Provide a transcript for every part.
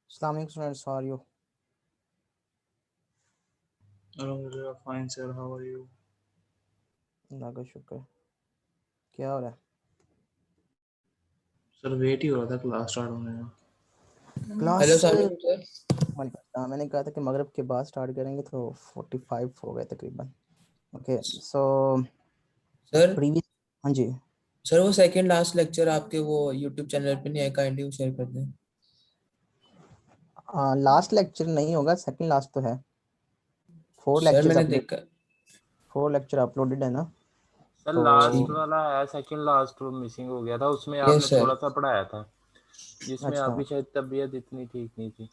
Assalamu alaikum students, how are you? Alhamdulillah, fine sir, how are you? अल्लाह का शुक्र। क्या हो रहा है? सर वेट ही हो रहा था क्लास स्टार्ट होने का। Class hello sir. मैंने कहा था कि मगरिब के बाद स्टार्ट करेंगे तो 45 हो गए तकरीबन। ओके सो सर प्रीवियस, हाँ जी सर वो सेकंड लास्ट लेक्चर आपके वो यूट्यूब चैनल पे नहीं है, काइंडली शेयर कर दें। लास्ट लेक्चर नहीं होगा, सेकंड लास्ट तो है। 4 सर लेक्चर्स मैंने अपलोड, देखा 4 लेक्चर अपलोडेड है ना। सर तो लास्ट वाला है, सेकंड लास्ट मिसिंग हो गया था, उसमें यस आपने सर, थोड़ा सा पढ़ाया था जिसमें अच्छा आपकी शायद तबीयत इतनी ठीक नहीं थी।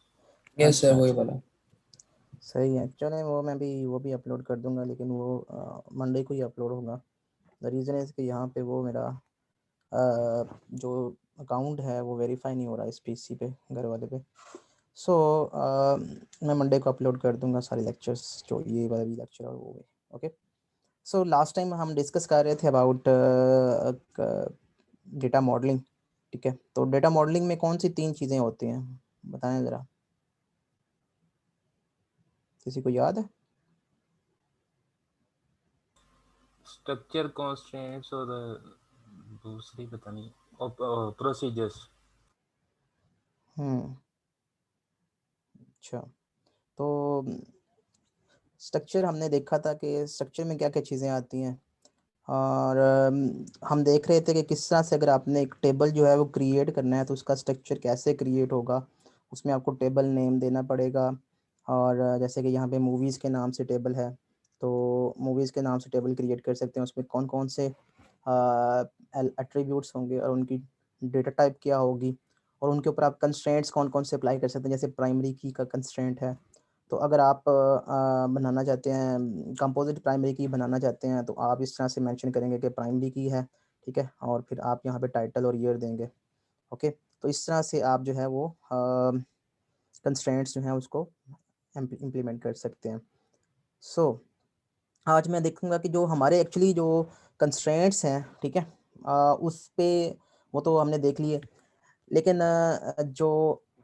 यस सर अच्छा वही अच्छा वाला। सही है, चलें वो भी अपलोड कर दूंगा, लेकिन वो मंडे को ही अपलोड होगा। द रीज़न है कि यहाँ पे वो मेरा जो अकाउंट है वो वेरीफाई नहीं हो रहा इस पीसी पे, घर वाले पे। सो मैं मंडे को अपलोड कर दूंगा सारे लेक्चर्स, जो ये वाला भी लेक्चर और वो भी। ओके सो लास्ट टाइम हम डिस्कस कर रहे थे अबाउट डेटा मॉडलिंग। ठीक है, तो डेटा मॉडलिंग में कौन सी 3 चीज़ें होती हैं बताएं ज़रा, किसी को याद है? स्ट्रक्चर, कॉन्स्ट्रेंट्स और दूसरी पता नहीं, और प्रोसीजर्स। अच्छा, तो स्ट्रक्चर हमने देखा था कि स्ट्रक्चर में क्या क्या चीज़ें आती हैं, और हम देख रहे थे कि किस तरह से अगर आपने एक टेबल जो है वो क्रिएट करना है तो उसका स्ट्रक्चर कैसे क्रिएट होगा। उसमें आपको टेबल नेम देना पड़ेगा, और जैसे कि यहाँ पे मूवीज़ के नाम से टेबल है, तो मूवीज़ के नाम से टेबल क्रिएट कर सकते हैं। उसमें कौन कौन से एट्रीब्यूट्स होंगे और उनकी डेटा टाइप क्या होगी, और उनके ऊपर आप कंस्ट्रेंट्स कौन कौन से अप्लाई कर सकते हैं। जैसे प्राइमरी की का कंस्ट्रेंट है, तो अगर आप बनाना चाहते हैं कंपोजिट प्राइमरी की बनाना चाहते हैं तो आप इस तरह से मेंशन करेंगे कि प्राइमरी की है, ठीक है, और फिर आप यहाँ पे टाइटल और ईयर देंगे। ओके, तो इस तरह से आप जो है वो कंस्ट्रेंट्स जो हैं उसको इम्प्लीमेंट कर सकते हैं। सो आज मैं देखूंगा कि जो हमारे एक्चुअली जो कंस्ट्रेंट्स हैं, ठीक है, उस पे वो तो हमने देख लिए, लेकिन जो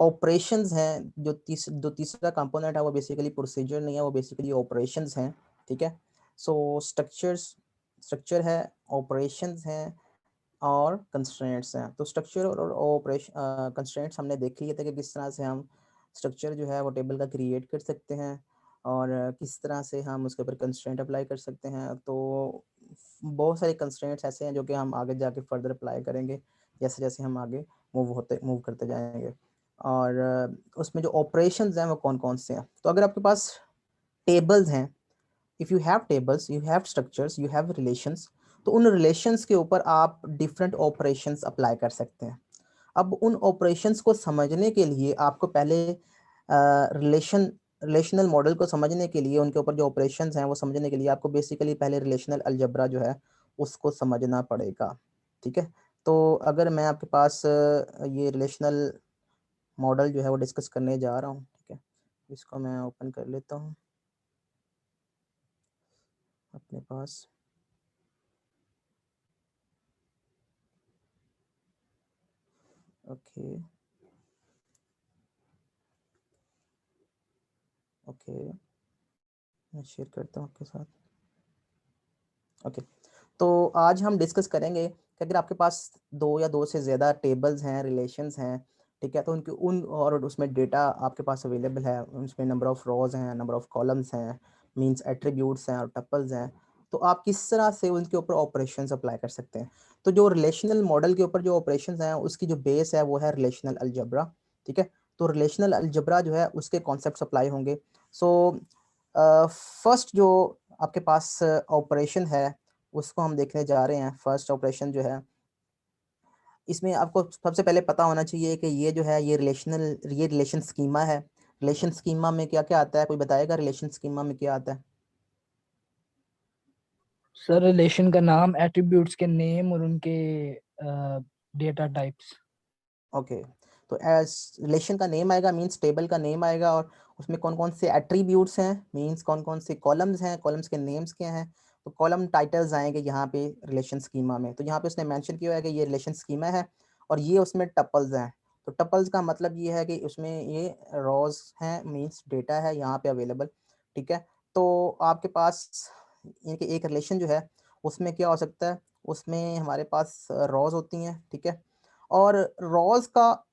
ऑपरेशंस हैं, जो तीसरा कंपोनेंट है वो बेसिकली प्रोसीजर नहीं है, वो बेसिकली ऑपरेशंस हैं। ठीक है, सो स्ट्रक्चर है, ऑपरेशंस हैं और कंस्ट्रेंट्स हैं। तो स्ट्रक्चर और ऑपरेशन कंस्ट्रेंट्स हमने देख लिए थे कि किस तरह से हम स्ट्रक्चर जो है वो टेबल का क्रिएट कर सकते हैं, और किस तरह से हम उसके ऊपर कंस्ट्रेंट अप्लाई कर सकते हैं। तो बहुत सारे कंस्ट्रेंट्स ऐसे हैं जो कि हम आगे जाके फर्दर अप्लाई करेंगे जैसे जैसे हम आगे मूव करते जाएंगे। और उसमें जो ऑपरेशंस हैं वो कौन कौन से हैं। तो अगर आपके पास टेबल्स हैं, if you have tables, you have structures, you have relations, तो उन रिलेशंस के ऊपर आप डिफरेंट ऑपरेशंस अप्लाई कर सकते हैं। अब उन ऑपरेशंस को समझने के लिए आपको पहले रिलेशनल मॉडल को समझने के लिए, उनके ऊपर जो ऑपरेशंस हैं वो समझने के लिए आपको बेसिकली पहले रिलेशनल अलजेब्रा जो है उसको समझना पड़ेगा। ठीक है, तो अगर मैं आपके पास ये रिलेशनल मॉडल जो है वो डिस्कस करने जा रहा हूँ, ठीक है, इसको मैं ओपन कर लेता हूँ अपने पास। ओके ओके, मैं शेयर करता हूँ आपके साथ। ओके, तो आज हम डिस्कस करेंगे कि अगर आपके पास 2 या 2 से ज़्यादा टेबल्स हैं, रिलेशंस हैं, ठीक है, तो उनके और उसमें डेटा आपके पास अवेलेबल है, उसमें नंबर ऑफ़ रोज़ हैं, नंबर ऑफ़ कॉलम्स हैं, मींस एट्रीब्यूट्स हैं और टपल्स हैं, तो आप किस तरह से उनके ऊपर ऑपरेशंस अप्लाई कर सकते हैं। तो जो रिलेशनल मॉडल के ऊपर जो ऑपरेशंस हैं उसकी जो बेस है वो है रिलेशनल अलजेब्रा। ठीक है, तो रिलेशनल अलजेब्रा जो है उसके कॉन्सेप्ट्स अप्लाई होंगे। सो फर्स्ट जो आपके पास ऑपरेशन है उसको हम देखने जा रहे हैं। फर्स्ट ऑपरेशन जो है इसमें आपको सबसे पहले पता होना चाहिए कि ये जो है ये रिलेशन स्कीमा है। रिलेशन स्कीमा में क्या क्या आता है, कोई बताएगा रिलेशन स्कीमा में क्या आता है? सर रिलेशन का नाम, एट्रीब्यूट्स के नेम और उनके डेटा टाइप्स। ओके, तो एज रिलेशन का नेम आएगा मींस टेबल का नेम आएगा, और उसमें कौन कौन से एट्रीब्यूट्स हैं मींस कौन कौन से कॉलम्स हैं, कॉलम्स के नेम्स क्या हैं, तो कॉलम टाइटल्स आएंगे यहाँ पे रिलेशन स्कीमा में। तो यहाँ पे उसने मेंशन किया है कि ये रिलेशन स्कीमा है और ये उसमें टपल्स हैं। तो टपल्स का मतलब ये है कि उसमें ये रॉज हैं मींस डेटा है यहाँ पे अवेलेबल, ठीक है। तो आपके पास इनके एक रिलेशन जो है उसमें क्या हो सकता है, उसमें हमारे पास रॉज होती हैं, ठीक है। और रॉज का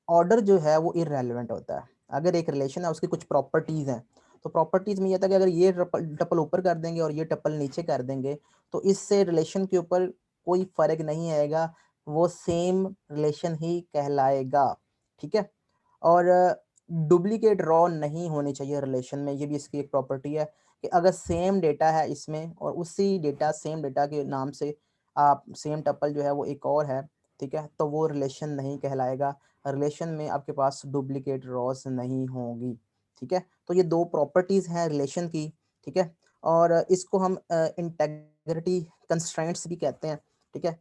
ऑर्डर जो है वो इररेलेवेंट होता है। अगर एक रिलेशन है उसकी कुछ प्रॉपर्टीज हैं, तो प्रॉपर्टीज में ये था कि अगर ये टपल ऊपर कर देंगे और ये टपल नीचे कर देंगे तो इससे रिलेशन के ऊपर कोई फर्क नहीं आएगा, वो सेम रिलेशन ही कहलाएगा, ठीक है। और डुप्लीकेट रॉ नहीं होनी चाहिए रिलेशन में, ये भी इसकी एक प्रॉपर्टी है कि अगर सेम डेटा है इसमें और उसी डेटा सेम डेटा के नाम से आप सेम टपल जो है वो एक और है, ठीक है, तो वो रिलेशन नहीं कहलाएगा। रिलेशन में आपके पास डुप्लीकेट रॉस नहीं होगी, ठीक है। तो ये दो प्रॉपर्टीज हैं रिलेशन की, ठीक है। और इसको हम इंटेग्रिटी कंस्ट्रेंट्स भी कहते हैं, ठीक है।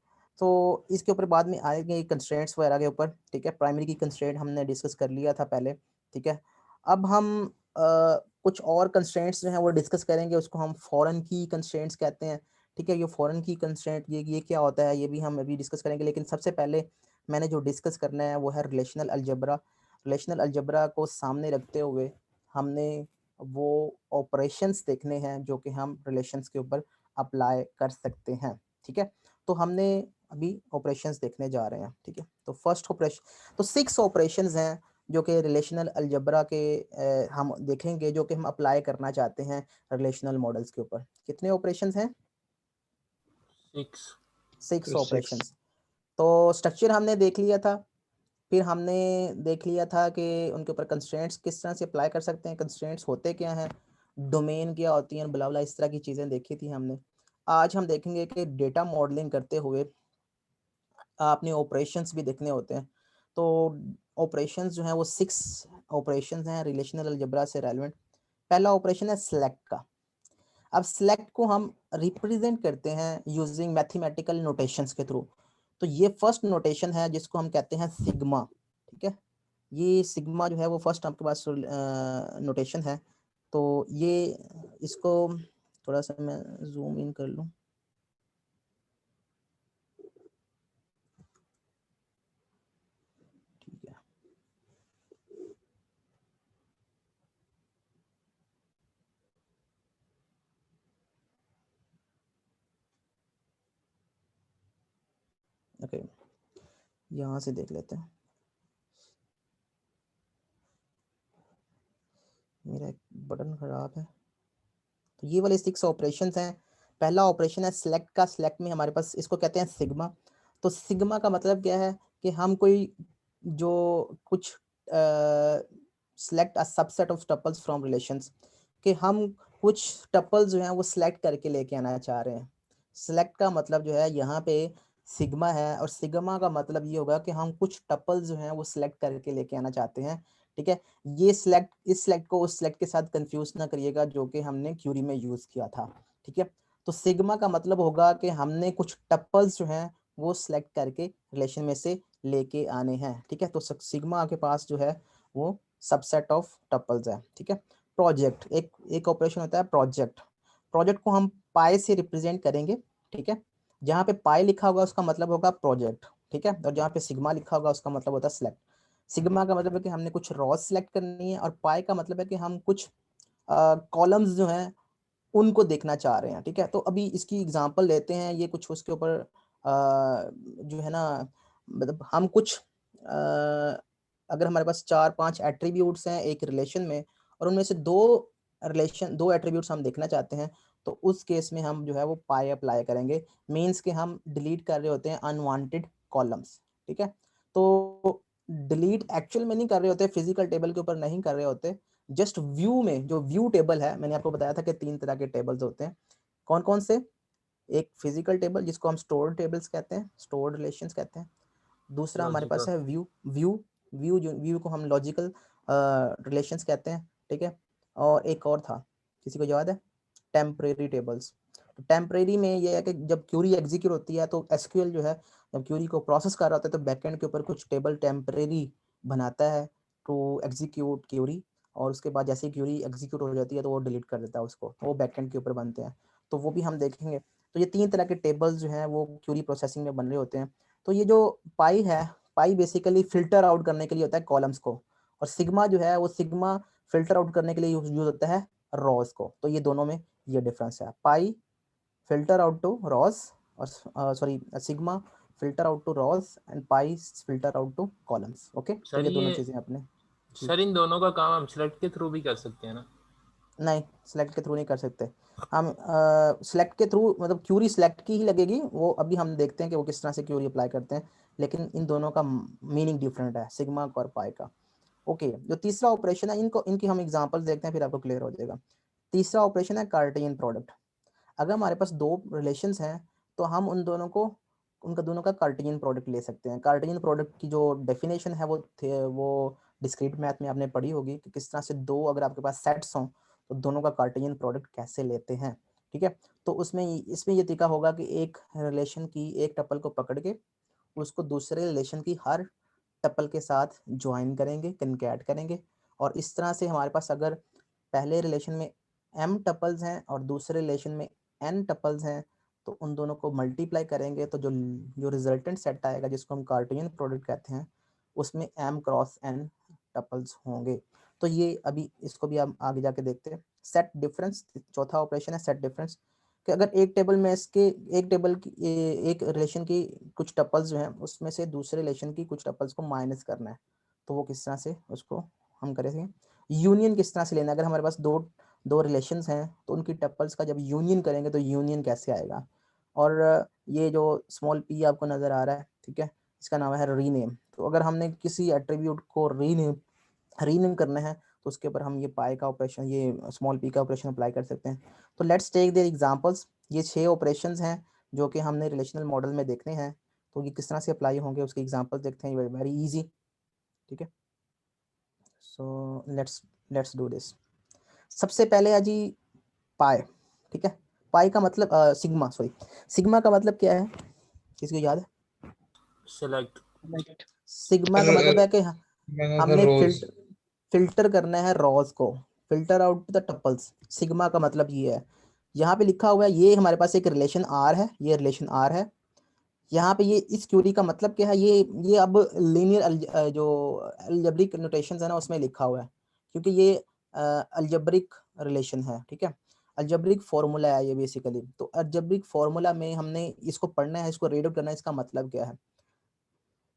तो इसके ऊपर बाद में आएंगे कंस्ट्रेंट्स वगैरह के ऊपर, ठीक है। प्राइमरी की कंस्ट्रेंट हमने डिस्कस कर लिया था पहले, ठीक है। अब हम कुछ और कंस्ट्रेंट्स जो हैं वो डिस्कस करेंगे, उसको हम फॉरेन की कंस्ट्रेंट्स कहते हैं, ठीक है। ये फॉरेन की कंस्ट्रेंट ये क्या होता है ये भी हम अभी डिस्कस करेंगे, लेकिन सबसे पहले मैंने जो डिस्कस करना है वो है रिलेशनल अलजेब्रा। रिलेशनल अलजेब्रा को सामने रखते हुए हमने वो ऑपरेशंस देखने हैं जो कि हम रिलेशंस के ऊपर अप्लाई कर सकते हैं, ठीक है। तो हमने अभी ऑपरेशंस देखने जा रहे हैं, ठीक है। तो फर्स्ट ऑपरेशन, तो 6 ऑपरेशंस हैं जो कि रिलेशनल अलजेब्रा के हम देखेंगे जो कि हम अप्लाई करना चाहते हैं रिलेशनल मॉडल्स के ऊपर। कितने ऑपरेशंस हैं? 6। 6 6 ऑपरेशंस। तो स्ट्रक्चर हमने देख लिया था, फिर हमने देख लिया था कि उनके ऊपर कंस्ट्रेंट्स किस तरह से अप्लाई कर सकते हैं, कंस्ट्रेंट्स होते क्या हैं, डोमेन क्या होती हैं, ब्ला ब्ला इस तरह की चीज़ें देखी थी हमने। आज हम देखेंगे कि डेटा मॉडलिंग करते हुए आपने ऑपरेशंस भी देखने होते हैं। तो ऑपरेशंस जो हैं वो 6 ऑपरेशंस हैं रिलेशनल अलजेब्रा से रेलेवेंट। पहला ऑपरेशन है सिलेक्ट का। अब सिलेक्ट को हम रिप्रेजेंट करते हैं यूजिंग मैथमेटिकल नोटेशंस के थ्रू। तो ये फर्स्ट नोटेशन है जिसको हम कहते हैं सिग्मा, ठीक है। ये सिग्मा जो है वो फर्स्ट आपके पास नोटेशन है। तो ये इसको थोड़ा सा मैं जूम इन कर लूँ, ठीक है। ओके, यहाँ से देख लेते हैं। मेरा एक बटन खराब है। तो ये वाले 6 ऑपरेशंस हैं। पहला ऑपरेशन है सिलेक्ट का। सिलेक्ट में हमारे पास इसको कहते हैं सिग्मा। तो सिग्मा का मतलब क्या है कि हम कोई जो कुछ select a subset of tuples from relations, कि हम कुछ टपल्स जो हैं वो सिलेक्ट करके लेके आना चाह रहे हैं। सिलेक्ट का मतलब जो है यहाँ पे सिग्मा है, और सिग्मा का मतलब ये होगा कि हम कुछ टपल्स जो हैं वो सिलेक्ट करके लेके आना चाहते हैं, ठीक है। ये सिलेक्ट, इस सिलेक्ट को उस सिलेक्ट के साथ कंफ्यूज ना करिएगा जो कि हमने क्यूरी में यूज किया था, ठीक है। तो सिग्मा का मतलब होगा कि हमने कुछ टपल्स जो हैं वो सिलेक्ट करके रिलेशन में से लेके आने हैं, ठीक है। तो सिग्मा के पास जो है वो सबसेट ऑफ टपल्स है, ठीक है। प्रोजेक्ट, एक ऑपरेशन होता है प्रोजेक्ट। प्रोजेक्ट को हम पाई से रिप्रेजेंट करेंगे, ठीक है। जहाँ पे पाई लिखा होगा उसका मतलब होगा प्रोजेक्ट, ठीक है। और जहाँ पे सिग्मा लिखा होगा उसका मतलब होता है सिलेक्ट। सिग्मा का मतलब है कि हमने कुछ रॉज सेलेक्ट करनी है, और पाई का मतलब है कि हम कुछ कॉलम्स जो हैं उनको देखना चाह रहे हैं, ठीक है। तो अभी इसकी एग्जांपल लेते हैं, ये कुछ उसके ऊपर जो है ना, मतलब हम कुछ अगर हमारे पास 4-5 एट्रीब्यूट्स हैं एक रिलेशन में, और उनमें से दो एट्रीब्यूट्स हम देखना चाहते हैं, तो उस केस में हम जो है वो पाई अप्लाई करेंगे। मीन्स कि हम डिलीट कर रहे होते हैं अनवांटेड कॉलम्स, ठीक है। तो डिलीट एक्चुअल में नहीं कर रहे होते, फिजिकल टेबल के ऊपर नहीं कर रहे होते, जस्ट व्यू में, जो व्यू टेबल है, मैंने आपको बताया था कि 3 तरह के टेबल्स होते हैं। कौन कौन से? एक फिजिकल टेबल जिसको हम स्टोर्ड टेबल्स कहते हैं, स्टोर्ड रिलेशंस कहते हैं। दूसरा हमारे पास Logical. है व्यू व्यू व्यू जो व्यू को हम लॉजिकल रिलेशंस कहते हैं, ठीक है। और एक और था, किसी को याद है, टेम्परेरी टेबल्स। तो टेम्परेरी में ये है कि जब क्यूरी एग्जीक्यूट होती है तो एसक्यूएल जो है जब क्यूरी को प्रोसेस कर रहा होता है तो बैकएंड के ऊपर कुछ टेबल टेम्परेरी बनाता है टू एग्जीक्यूट क्यूरी, और उसके बाद जैसे ही क्यूरी एग्जीक्यूट हो जाती है तो वो डिलीट कर देता है उसको, वो बैकएंड के ऊपर बनते हैं, तो वो भी हम देखेंगे। तो ये 3 तरह के टेबल्स जो हैं वो क्यूरी प्रोसेसिंग में बन रहे होते हैं। तो ये जो पाई है, पाई बेसिकली फिल्टर आउट करने के लिए होता है कॉलम्स को, और सिग्मा जो है वो सिग्मा फिल्टर आउट करने के लिए यूज होता है रॉस को। तो ये दोनों में ये डिफरेंस है, pi filter out to rows और sorry sigma filter out to rows and pi filter out to columns. Okay, तो सर ये दोनों ये चीजें अपने जी। सर इन दोनों का काम हम सिलेक्ट के थ्रू भी कर सकते हैं ना? नहीं, सिलेक्ट के थ्रू नहीं कर सकते हम। सिलेक्ट के थ्रू मतलब क्यूरी सिलेक्ट की ही लगेगी, वो अभी हम देखते हैं कि वो किस तरह से क्यूरी अप्लाई करते हैं, लेकिन इन दोनों का मीनिंग डिफरेंट है, सिग्मा और पाई का। ओके, जो तीसरा ऑपरेशन है इनकी हम एग्जांपल्स देखते हैं, फिर आपको क्लियर हो जाएगा। तीसरा ऑपरेशन है कार्टेशियन प्रोडक्ट। अगर हमारे पास 2 रिलेशंस हैं तो हम उनका दोनों का कार्टेशियन प्रोडक्ट ले सकते हैं। कार्टेशियन प्रोडक्ट की जो डेफिनेशन है वो डिस्क्रीट मैथ में आपने पढ़ी होगी कि किस तरह से 2 अगर आपके पास सेट्स हों तो दोनों का कार्टेशियन प्रोडक्ट कैसे लेते हैं, ठीक है। तो इसमें ये तरीका होगा कि एक रिलेशन की एक टपल को पकड़ के उसको दूसरे रिलेशन की हर टपल के साथ ज्वाइन करेंगे, कनकैट करेंगे, और इस तरह से हमारे पास अगर पहले रिलेशन में m टपल्स हैं और दूसरे रिलेशन में n टपल्स हैं तो उन दोनों को मल्टीप्लाई करेंगे तो जो रिजल्टेंट सेट आएगा जिसको हम कार्टेशियन प्रोडक्ट कहते हैं उसमें m क्रॉस n टपल्स होंगे। तो ये अभी इसको भी हम आगे जाके देखते हैं। सेट डिफरेंस चौथा ऑपरेशन है, सेट डिफरेंस, कि अगर एक टेबल में एक टेबल की एक रिलेशन की कुछ टपल्स जो हैं उसमें से दूसरे रिलेशन की कुछ टपल्स को माइनस करना है, तो वो किस तरह से उसको हम करेंगे। यूनियन किस तरह से लेना है, अगर हमारे पास दो रिलेशंस हैं तो उनकी टपल्स का जब यूनियन करेंगे तो यूनियन कैसे आएगा। और ये जो स्मॉल पी आपको नज़र आ रहा है, ठीक है, इसका नाम है रीनेम। तो अगर हमने किसी एट्रीब्यूट को रीनेम करना है तो उसके ऊपर हम ये पाई का ऑपरेशन, ये स्मॉल पी का ऑपरेशन अप्लाई कर सकते हैं। तो लेट्स टेक देयर एग्जांपल्स। ये 6 ऑपरेशंस हैं जो कि हमने रिलेशनल मॉडल में देखने हैं, तो ये किस तरह से अप्लाई होंगे उसके एग्जांपल्स देखते हैं। वेरी इजी, ठीक है। So let's do this. सबसे पहले है जी पाई, ठीक है। पाई का मतलब सिग्मा, सॉरी सिग्मा का मतलब क्या है, किसी को याद है? सिलेक्ट। सिग्मा का मतलब है कि हमने रोज फिल्टर करना है रॉज को, filter out the tuples. Sigma का मतलब ये है, यहाँ पे लिखा हुआ है ये हमारे पास एक रिलेशन आर है, ये रिलेशन आर है। यहाँ पे ये इस क्यूरी का मतलब क्या है, ये अब लीनियर जो अलजेब्रिक नोटेशंस है ना उसमें लिखा हुआ है, क्योंकि ये अलजेब्रिक रिलेशन है, ठीक है। अलजेब्रिक फॉर्मूला है ये बेसिकली। तो अलजेब्रिक फॉर्मूला में हमने इसको पढ़ना है, इसको रीड आउट करना है। इसका मतलब क्या है,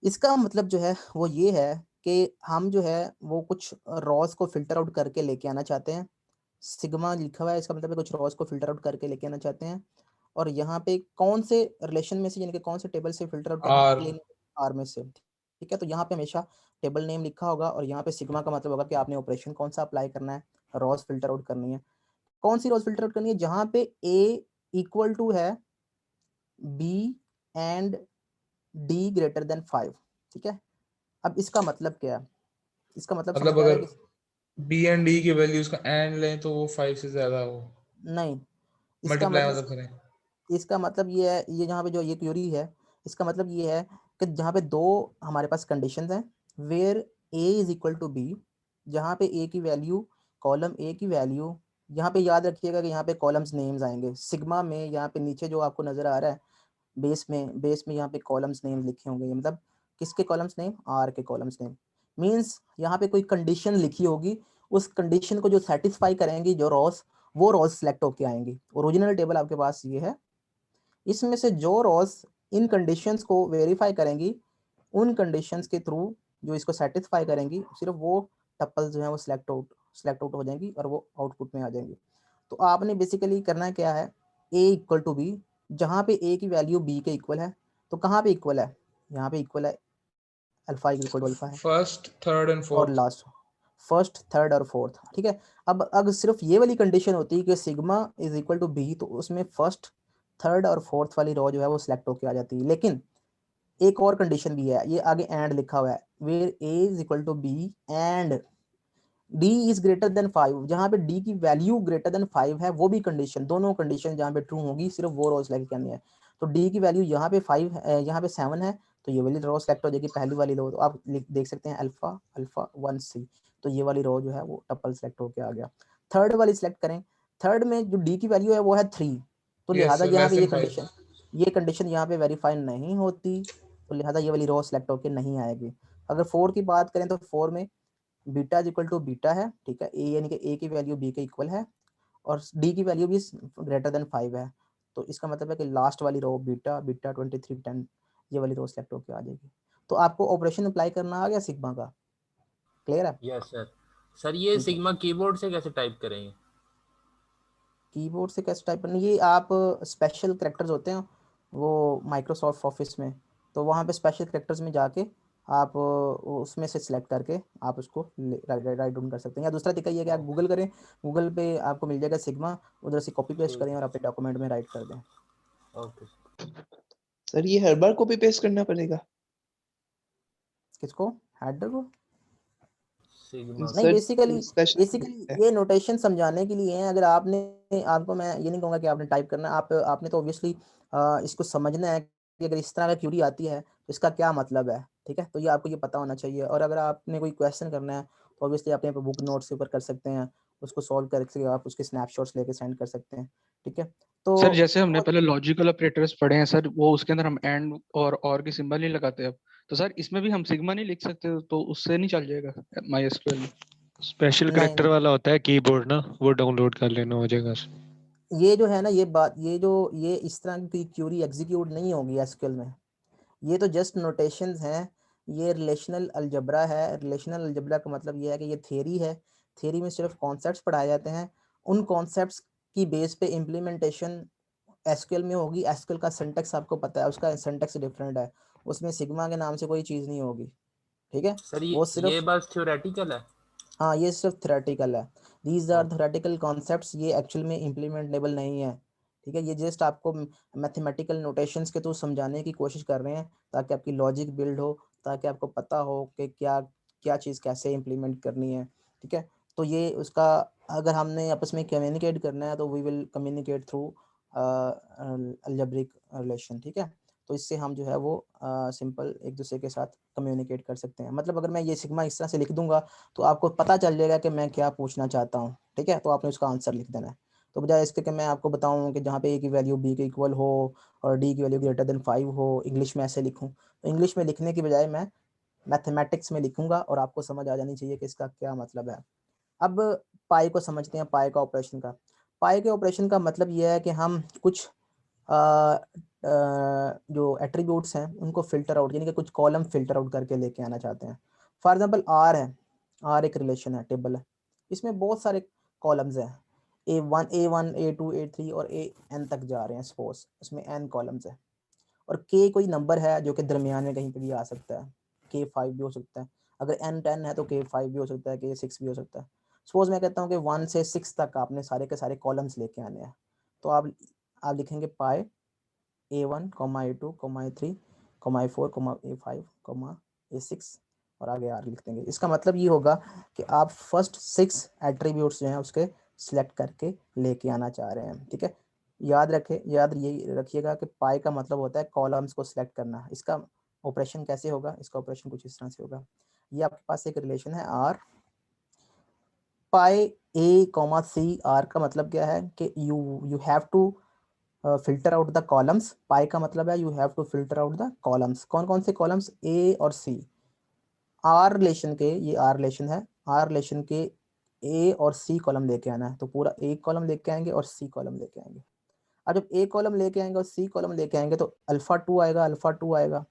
इसका मतलब जो है वो ये है कि हम जो है वो कुछ रॉस को फिल्टर आउट करके लेके आना चाहते हैं। सिग्मा लिखा हुआ है, इसका मतलब है कुछ रॉस को फिल्टर आउट करके लेके आना चाहते हैं। और यहाँ पे कौन से रिलेशन में से, यानी कि कौन से टेबल से फिल्टर आउट आर करके आर में से, ठीक है। तो यहाँ पे हमेशा टेबल नेम लिखा होगा और यहाँ पे सिग्मा का मतलब होगा कि आपने ऑपरेशन कौन सा अप्लाई करना है, रॉस फिल्टर आउट करनी है। कौन सी रॉस फिल्टर आउट करनी है, जहाँ पे ए इक्वल टू है b and d greater than 5, ठीक है। अब इसका मतलब क्या है, इसका मतलब समझ मतलब आ रहा अगर है कि बी एंड डी की वैल्यूज का एंड लें तो वो 5 से ज्यादा हो, नहीं, इसका मल्टीप्लाई मतलब मतलब करें। इसका मतलब ये है, ये जहाँ पे जो ये क्यूरी है इसका मतलब ये है कि जहाँ पे 2 हमारे पास कंडीशंस हैं, where a is equal to b, जहाँ पे ए की वैल्यू, कॉलम ए की वैल्यू, यहाँ पे याद रखिएगा कि यहाँ पे कॉलम्स नेम्स आएंगे सिग्मा में। यहाँ पे नीचे जो आपको नजर आ रहा है बेस में यहाँ पे कॉलम्स नेम लिखे होंगे, ये मतलब किसके कॉलम्स नेम, आर के कॉलम्स नेम। मीन्स यहाँ पे कोई कंडीशन लिखी होगी, उस कंडीशन को जो सेटिस्फाई करेंगी जो रॉस, वो रॉस सेलेक्ट होके आएंगी। ओरिजिनल टेबल आपके पास ये है, इसमें से जो रॉस इन कंडीशंस को वेरीफाई करेंगी, उन कंडीशंस के थ्रू जो इसको सेटिस्फाई करेंगी, सिर्फ वो टपल्स जो है वो सिलेक्ट आउट हो जाएंगी और वो आउटपुट में आ जाएंगी। तो आपने बेसिकली करना क्या है, ए इक्वल टू बी, जहाँ पे ए की वैल्यू बी के इक्वल है, तो कहाँ पे इक्वल है, यहाँ पे इक्वल है, अल्फा इक्वल टू अल्फा है, फर्स्ट, थर्ड एंड और फोर्थ। लास्ट फर्स्ट, थर्ड और फोर्थ, ठीक है। अब अगर सिर्फ ये वाली कंडीशन होती है कि sigma is equal to b, तो उसमें फर्स्ट, थर्ड और फोर्थ वाली रो जो है वो सिलेक्ट होकर आ जाती है। लेकिन एक और कंडीशन भी है, ये आगे एंड लिखा हुआ है, where a is equal to b and d is greater than 5, जहाँ पे d की वैल्यू ग्रेटर देन 5 है, वो भी कंडीशन, दोनों कंडीशन जहाँ पे ट्रू होगी सिर्फ वो रो सेलेक्ट करनी है। तो d की वैल्यू यहाँ पे 5 यहाँ पे 7 है, तो ये वाली रो सेलेक्ट हो जाएगी, पहली वाली रो। तो आप देख सकते हैं अल्फा अल्फा 1 सी, तो ये वाली रो जो है वो टपल सेलेक्ट होके आ गया। थर्ड वाली सेलेक्ट करें, थर्ड में जो d की वैल्यू है वो है 3, तो Yes, लिहाजा sir, यहाँ less पे than 5. ये कंडीशन यहाँ पे वेरीफाई नहीं होती, तो लिहाजा ये वाली रो सेलेक्ट होके नहीं आएगी। अगर 4 की बात करें तो 4 में beta is equal to beta है, ठीक है, ए यानी कि ए की वैल्यू बी के इक्वल है और डी की वैल्यू भी ग्रेटर देन 5 है, तो इसका मतलब है कि लास्ट वाली रो बीटा बीटा 23 10 ये वाली रो सेलेक्ट होकर आ जाएगी। तो आपको ऑपरेशन अप्लाई करना आ गया सिग्मा का, क्लियर है? Yes sir. सर ये ठीक है, सिग्मा कीबोर्ड से कैसे टाइप करेंगे? कीबोर्ड से कैसे टाइप करना, ये आप स्पेशल कैरेक्टर्स होते हैं वो माइक्रोसॉफ्ट ऑफिस में, तो वहाँ पे स्पेशल कैरेक्टर्स में जाके आप उसमें से सिलेक्ट करके आप उसको राइट डाउन कर सकते हैं। या दूसरा तरीका ये है कि आप गूगल करें, गूगल पे आपको मिल जाएगा सिग्मा, उधर से कॉपी पेस्ट करें और अपने डॉक्यूमेंट में राइट कर दें। ओके। सर ये हर बार कॉपी पेस्ट करना पड़ेगा? किसको? हेडर को? सिग्मा नहीं, सर बेसिकली स्पेशल बेसिकली ये नोटेशन समझाने के लिए है। अगर आपने, आपको मैं ये नहीं कहूँगा कि आपने टाइप करना है, आपने तो ऑब्वियसली इसको समझना है कि अगर इस तरह का क्यूरी आती है तो इसका क्या मतलब है, ठीक है? तो ये आपको ये पता होना चाहिए। और अगर आपने कोई क्वेश्चन करना है तो ऑब्वियसली आप यहाँ पे बुक नोट्स के ऊपर कर सकते हैं, उसको सॉल्व करके आप उसके स्नैपशॉट्स लेके सेंड कर सकते हैं, ठीक है? तो सर जैसे हमने पहले लॉजिकल ऑपरेटर्स पढ़े हैं सर, वो उसके अंदर हम एंड और की सिंबल नहीं लगाते अब, तो सर इसमें भी हम सिग्मा नहीं लिख सकते, तो उससे नहीं चल जाएगा माई एसक्यूएल में? स्पेशल नहीं, करेक्टर वाला होता है कीबोर्ड ना, वो डाउनलोड कर लेना हो जाएगा सर। ये जो है ना, ये बात, ये इस तरह की क्यूरी एग्जीक्यूट नहीं होगी एसक्यूएल में। ये तो जस्ट नोटेशंस हैं, ये रिलेशनल अलजबरा है। रिलेशनल अलजबरा का मतलब ये है कि ये थ्योरी है, थ्योरी में सिर्फ कॉन्सेप्ट्स पढ़ाए जाते हैं, उन कॉन्सेप्ट्स की बेस पे इम्प्लीमेंटेशन एसक्यूएल में होगी। एसक्यूएल का सिंटैक्स आपको पता है, उसका सिंटैक्स डिफरेंट है, उसमें सिग्मा के नाम से कोई चीज़ नहीं होगी, ठीक है? सर वो ये सिर्फ, बस थ्योरेटिकल है। हाँ, ये सिर्फ थ्योरेटिकल है, these are okay. Theoretical concepts, ये एक्चुअल में इम्प्लीमेंटेबल नहीं है, ठीक है? ये जस्ट आपको मैथमेटिकल नोटेशंस के थ्रू समझाने की कोशिश कर रहे हैं ताकि आपकी लॉजिक बिल्ड हो, ताकि आपको पता हो कि क्या क्या चीज़ कैसे इम्प्लीमेंट करनी है, ठीक है? तो ये उसका, अगर हमने आपस में कम्युनिकेट करना है तो we will communicate through algebraic relation, ठीक है? तो इससे हम जो है वो सिंपल एक दूसरे के साथ कम्युनिकेट कर सकते हैं। मतलब अगर मैं ये सिग्मा इस तरह से लिख दूंगा तो आपको पता चल जाएगा कि मैं क्या पूछना चाहता हूँ, ठीक है? तो आपने उसका आंसर लिख देना है। तो बजाय इसके कि मैं आपको बताऊं कि जहाँ पे ए की वैल्यू बी के इक्वल हो और डी की वैल्यू ग्रेटर देन 5 हो, इंग्लिश में ऐसे लिखूं, तो इंग्लिश में लिखने की बजाय मैं मैथमेटिक्स में लिखूंगा और आपको समझ आ जानी चाहिए कि इसका क्या मतलब है। अब पाई को समझते हैं, पाई का ऑपरेशन का। पाई के ऑपरेशन का मतलब यह है कि हम कुछ जो एट्रीब्यूट्स हैं उनको फिल्टर आउट, यानी कि कुछ कॉलम फिल्टर आउट करके लेके आना चाहते हैं। फॉर एग्जांपल आर है, आर एक रिलेशन है, टेबल है, इसमें बहुत सारे कॉलम्स हैं, A1 A2 A3 और AN तक जा रहे हैं, सपोज इसमें n कॉलम्स है। और k कोई नंबर है जो कि दरमियान में कहीं पे भी आ सकता है, k5 भी हो सकता है, अगर n 10 है तो k5 भी हो सकता है, k6 भी हो सकता है। सपोज मैं कहता हूँ कि 1 से 6 तक आपने सारे के सारे कॉलम्स लेके आने हैं, तो आप लिखेंगे पाई A1, A2, A3, A4, A5, A6 और आगे आर लिख देंगे। इसका मतलब ये होगा कि आप फर्स्ट 6 एट्रीब्यूट्स जो हैं उसके सिलेक्ट करके लेके आना चाह रहे हैं, ठीक है? याद ये रखिएगा कि पाई का मतलब होता है कॉलम्स को सिलेक्ट करना। इसका ऑपरेशन कैसे होगा? इसका ऑपरेशन कुछ इस तरह से होगा। ये आपके पास एक रिलेशन है R, pi A, C, R का मतलब क्या है कि you have to filter out the columns. Pi का मतलब है you have to filter out the columns. कौन कौन से कॉलम्स? ए और सी। आर रिलेशन के, ये आर रिलेशन है, आर रिलेशन के ए और सी कॉलम लेके आना है, तो पूरा ए कॉलम लेके आएंगे और सी कॉलम लेके आएंगे। अब जब ए कॉलम लेके आएंगे और सी कॉलम लेके आएंगे तो अल्फा 2 आएगा, अल्फा 2 आएगा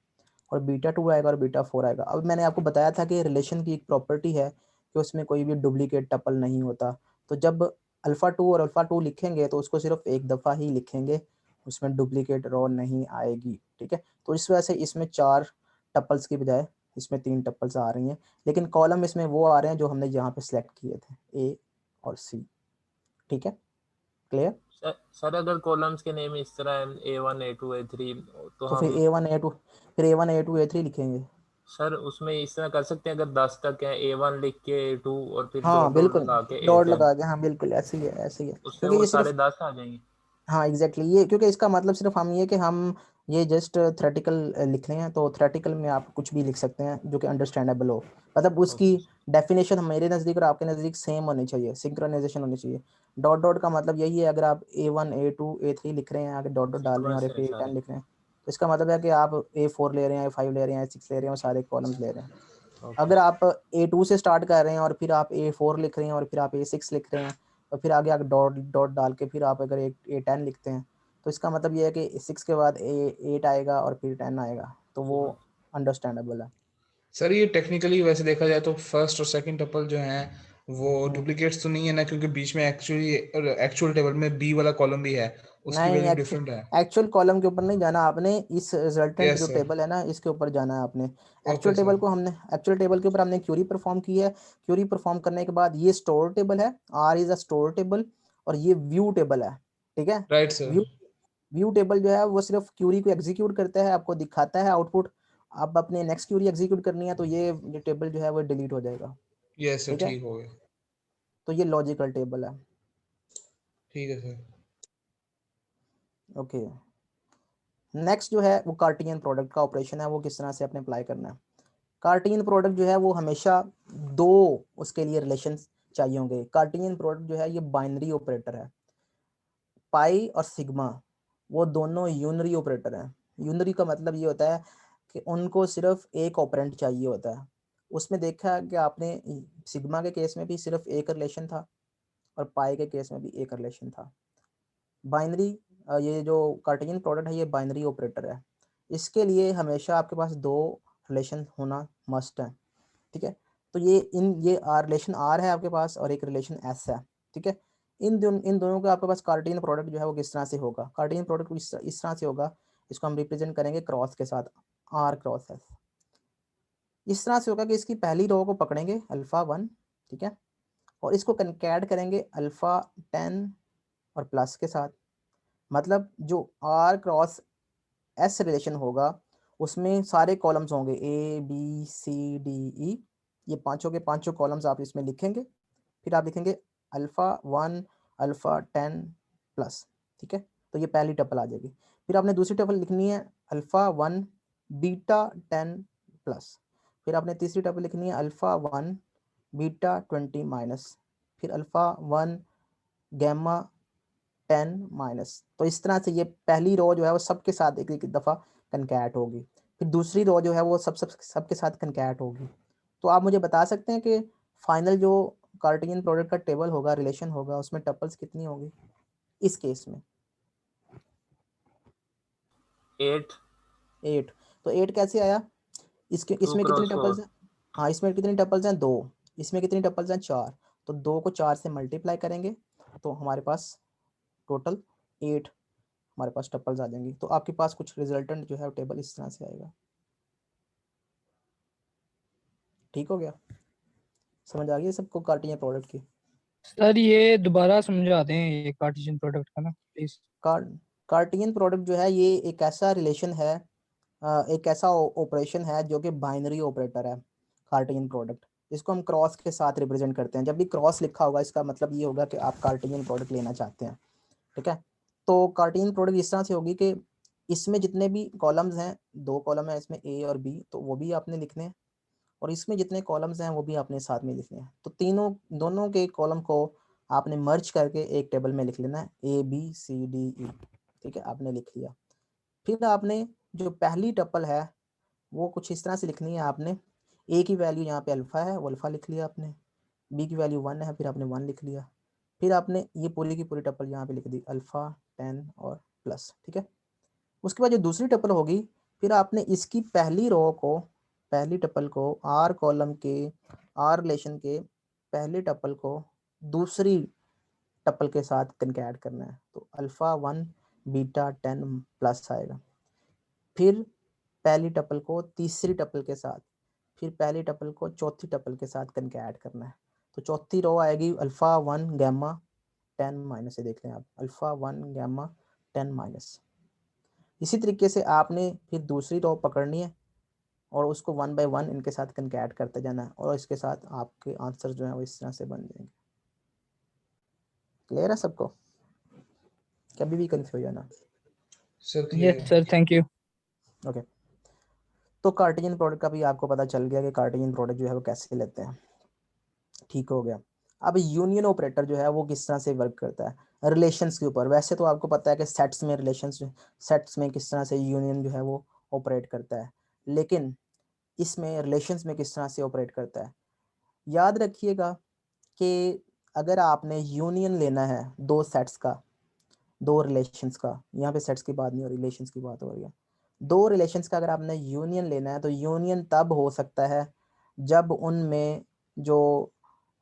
और बीटा 2 आएगा और बीटा 4 आएगा। अब मैंने आपको बताया था कि रिलेशन की एक प्रॉपर्टी है कि उसमें कोई भी डुप्लीकेट टपल नहीं होता। तो जब अल्फा 2 और अल्फा 2 लिखेंगे तो उसको सिर्फ एक दफ़ा ही लिखेंगे, उसमें डुप्लीकेट रो नहीं आएगी, ठीक है? तो इस वजह से इसमें 4 टपल्स की बजाय इसमें 3 टपल्स आ रही हैं, लेकिन कॉलम इसमें वो आ रहे हैं जो हमने यहाँ पे सिलेक्ट किए थे, ए और सी, ठीक है? क्लियर? सर अगर कॉलम्स के नेम इस तरह है A1 A2 A3 तो तो फिर हम A1 A2 फिर A1 A2 A3 लिखेंगे। सर उसमें इस तरह कर सकते हैं अगर 10 तक है A1 लिख के A2 और फिर हाँ डॉट डॉट बिल्कुल, लगा के डॉट A10 लगा के, हाँ बिल्कुल ऐसे ही है, ऐसे ही है, उससे क्योंकि वो ये सिर्फ, सारे 10 आ जाएंगे। हाँ एग्जैक्टली ये, क्योंकि इसका मतलब सिर्फ हम ये कि हम ये जस्ट थ्योरेटिकल लिख रहे हैं, तो थ्योरेटिकल में आप कुछ भी लिख सकते हैं जो कि अंडरस्टैंडेबल हो, मतलब उसकी ओके डेफिनेशन मेरे नज़दीक और आपके नज़दीक सेम होनी चाहिए, सिंक्रोनाइजेशन होनी चाहिए। डॉट डॉट का मतलब यही है, अगर आप A1 A2 A3 लिख रहे हैं, आगे डॉट डॉट डाल रहे हैं सीक्वेंस और है फिर सारे। A10 लिख रहे हैं, तो इसका मतलब है कि आप A4 ले रहे हैं, A5 ले रहे हैं, A6 ले रहे हैं और सारे कॉलम्स ले रहे हैं। ओके अगर आप A2 से स्टार्ट कर रहे हैं और फिर आप A4 लिख रहे हैं और फिर आप A6 लिख रहे हैं और फिर आगे आप डॉट डॉट डाल के फिर आप अगर A10 लिखते हैं, तो इसका मतलब ये है कि 6 के बाद A8 आएगा और फिर 10 आएगा, तो वो अंडरस्टैंडेबल है। सर ये टेक्निकली वैसे देखा जाए तो फर्स्ट और सेकंड टपल जो हैं वो डुप्लीकेट्स तो नहीं है ना, क्योंकि बीच में एक्चुअल टेबल में बी वाला कॉलम भी है, उसकी नहीं, वैल्यू डिफरेंट है। एक्चुअल कॉलम के ऊपर नहीं जाना आपने, इस रिजल्टेंट यस जो सर। टेबल है ना इसके ऊपर जाना है आपने। Okay sir. एक्चुअल टेबल के ऊपर हमने क्यूरी परफॉर्म की है, क्यूरी परफॉर्म करने के बाद ये स्टोर टेबल है, R is a store table, और ये व्यू टेबल है, ठीक है। Right sir. व्यू टेबल जो है वो सिर्फ क्यूरी को एग्जीक्यूट करता है, आपको दिखाता है आउटपुट, अब अपने नेक्स्ट क्यूरी एग्जीक्यूट करनी है तो ये टेबल जो है वो डिलीट हो जाएगा, यस सर, ठीक है। ठीक हो गया। तो ये लॉजिकल टेबल है, ठीक है सर। ओके। नेक्स्ट जो है वो कार्टियन प्रोडक्ट का ऑपरेशन है, वो किस तरह से अपने अप्लाई करना है। कार्टियन प्रोडक्ट जो है वो हमेशा दो उसके लिए रिलेशन चाहिए होंगे। कार्टियन प्रोडक्ट जो है ये बाइनरी ऑपरेटर है, पाई और सिग्मा वो दोनों यूनरी ऑपरेटर हैं। यूनरी का मतलब ये होता है कि उनको सिर्फ एक ऑपरेंट चाहिए होता है। उसमें देखा कि आपने सिग्मा के केस में भी सिर्फ एक रिलेशन था और पाई के केस में भी एक रिलेशन था। बाइनरी ये जो कार्टेशियन प्रोडक्ट है ये बाइनरी ऑपरेटर है, इसके लिए हमेशा आपके पास दो रिलेशन होना मस्ट है, ठीक है। तो ये रिलेशन आर है आपके पास और एक रिलेशन एस है, ठीक है। इन दोनों का आपके पास कार्टेशियन प्रोडक्ट जो है वो किस तरह से होगा। कार्टेशियन प्रोडक्ट इस तरह से होगा, इसको हम रिप्रेजेंट करेंगे क्रॉस के साथ, आर क्रॉस एस। इस तरह से होगा कि इसकी पहली रो को पकड़ेंगे अल्फा 1, ठीक है, और इसको कनकैट करेंगे अल्फा 10 और प्लस के साथ। मतलब जो आर क्रॉस एस रिलेशन होगा उसमें सारे कॉलम्स होंगे A B C D E, ये पांचों के पांचों कॉलम्स आप इसमें लिखेंगे, फिर आप लिखेंगे अल्फा 1 अल्फा 10 प्लस, ठीक है। तो ये पहली टपल आ जाएगी। फिर आपने दूसरी टपल लिखनी है अल्फा 1 बीटा 10 प्लस, फिर आपने तीसरी टपल लिखनी है अल्फा 1 बीटा 20 माइनस, फिर अल्फा 1 गैमा 10 माइनस। तो इस तरह से ये पहली रो जो है वो सबके साथ एक एक दफ़ा कनकैट होगी, फिर दूसरी रो जो है वो सबके साथ कनकैट होगी। तो आप मुझे बता सकते हैं कि फाइनल जो कार्टेशियन प्रोडक्ट का टेबल होगा, रिलेशन होगा, उसमें टपल्स कितनी होगी इस केस में। 8 8। तो 8 कैसे आया,2 इसमें कितनी क्रॉस टपल्स 4 हैं, हाँ इसमें कितनी टपल्स हैं 2, इसमें कितनी टपल्स हैं 4, तो 2 को 4 से मल्टीप्लाई करेंगे तो हमारे पास टोटल 8 हमारे पास टपल्स आ जाएंगी। तो आपके पास कुछ रिजल्टेंट जो है टेबल इस तरह से आएगा। ठीक हो गया, समझ आ गई सबको कार्टेशियन प्रोडक्ट की। सर ये दोबारा समझा दें ये कार्टेशियन प्रोडक्ट का ना प्लीज। कार्टेशियन प्रोडक्ट जो है ये एक ऐसा रिलेशन है, एक ऐसा ऑपरेशन है जो कि बाइनरी ऑपरेटर है। कार्टेशियन प्रोडक्ट इसको हम क्रॉस के साथ रिप्रेजेंट करते हैं। जब भी क्रॉस लिखा होगा इसका मतलब ये होगा कि आप कार्टेशियन प्रोडक्ट लेना चाहते हैं, ठीक है। तो कार्टेशियन प्रोडक्ट इस तरह से होगी कि इसमें जितने भी कॉलम्स हैं, 2 कॉलम है इसमें ए और बी, तो वो भी आपने लिखने हैं, और इसमें जितने कॉलम्स हैं वो भी आपने साथ में लिखने हैं। तो दोनों के कॉलम को आपने मर्ज करके एक टेबल में लिख लेना है, A B C D E, ठीक है, आपने लिख लिया। फिर आपने जो पहली टपल है वो कुछ इस तरह से लिखनी है, आपने ए की वैल्यू यहाँ पे अल्फा है वो अल्फा लिख लिया आपने, बी की वैल्यू 1 है फिर आपने 1 लिख लिया, फिर आपने ये पूरी की पूरी टपल यहाँ पे लिख दी अल्फा 10 और प्लस, ठीक है। उसके बाद जो दूसरी टपल होगी, फिर आपने इसकी पहली टपल को आर कॉलम के आर रिलेशन के पहले टपल को दूसरी टपल के साथ कनकैट करना है, तो अल्फा 1 बीटा 10 प्लस आएगा। फिर पहली टपल को तीसरी टपल के साथ, फिर पहली टपल को चौथी टपल के साथ कनकैट करना है, तो चौथी रो आएगी अल्फा 1 गैमा 10 माइनस, ये देख लें आप, अल्फा 1 गामा 10 माइनस। इसी तरीके से आपने फिर दूसरी रो पकड़नी है और उसको 1 बाय 1 इनके साथ कंकैट करते जाना है और इसके साथ आपके आंसर जो है वो इस तरह से बन जाएंगे। क्लियर है सबको? कभी भी कंफ्यूज ना। Sir yes sir, thank you. Okay, तो कार्टेशियन प्रोडक्ट का भी आपको पता चल गया कि कार्टेशियन प्रोडक्ट जो है वो कैसे लेते हैं। ठीक हो गया। अब यूनियन ऑपरेटर जो है वो किस तरह से वर्क करता है रिलेशंस के ऊपर। वैसे तो आपको पता है कि सेट्स में रिलेशंस, सेट्स में किस तरह से यूनियन जो है वो ऑपरेट करता है, लेकिन इसमें रिलेशंस में किस तरह से ऑपरेट करता है। याद रखिएगा कि अगर आपने यूनियन लेना है दो सेट्स का, दो रिलेशंस का, यहाँ पे सेट्स की बात नहीं हो रही, रिलेशंस की बात हो रही है। दो रिलेशंस का अगर आपने यूनियन लेना है तो यूनियन तब हो सकता है जब उनमें जो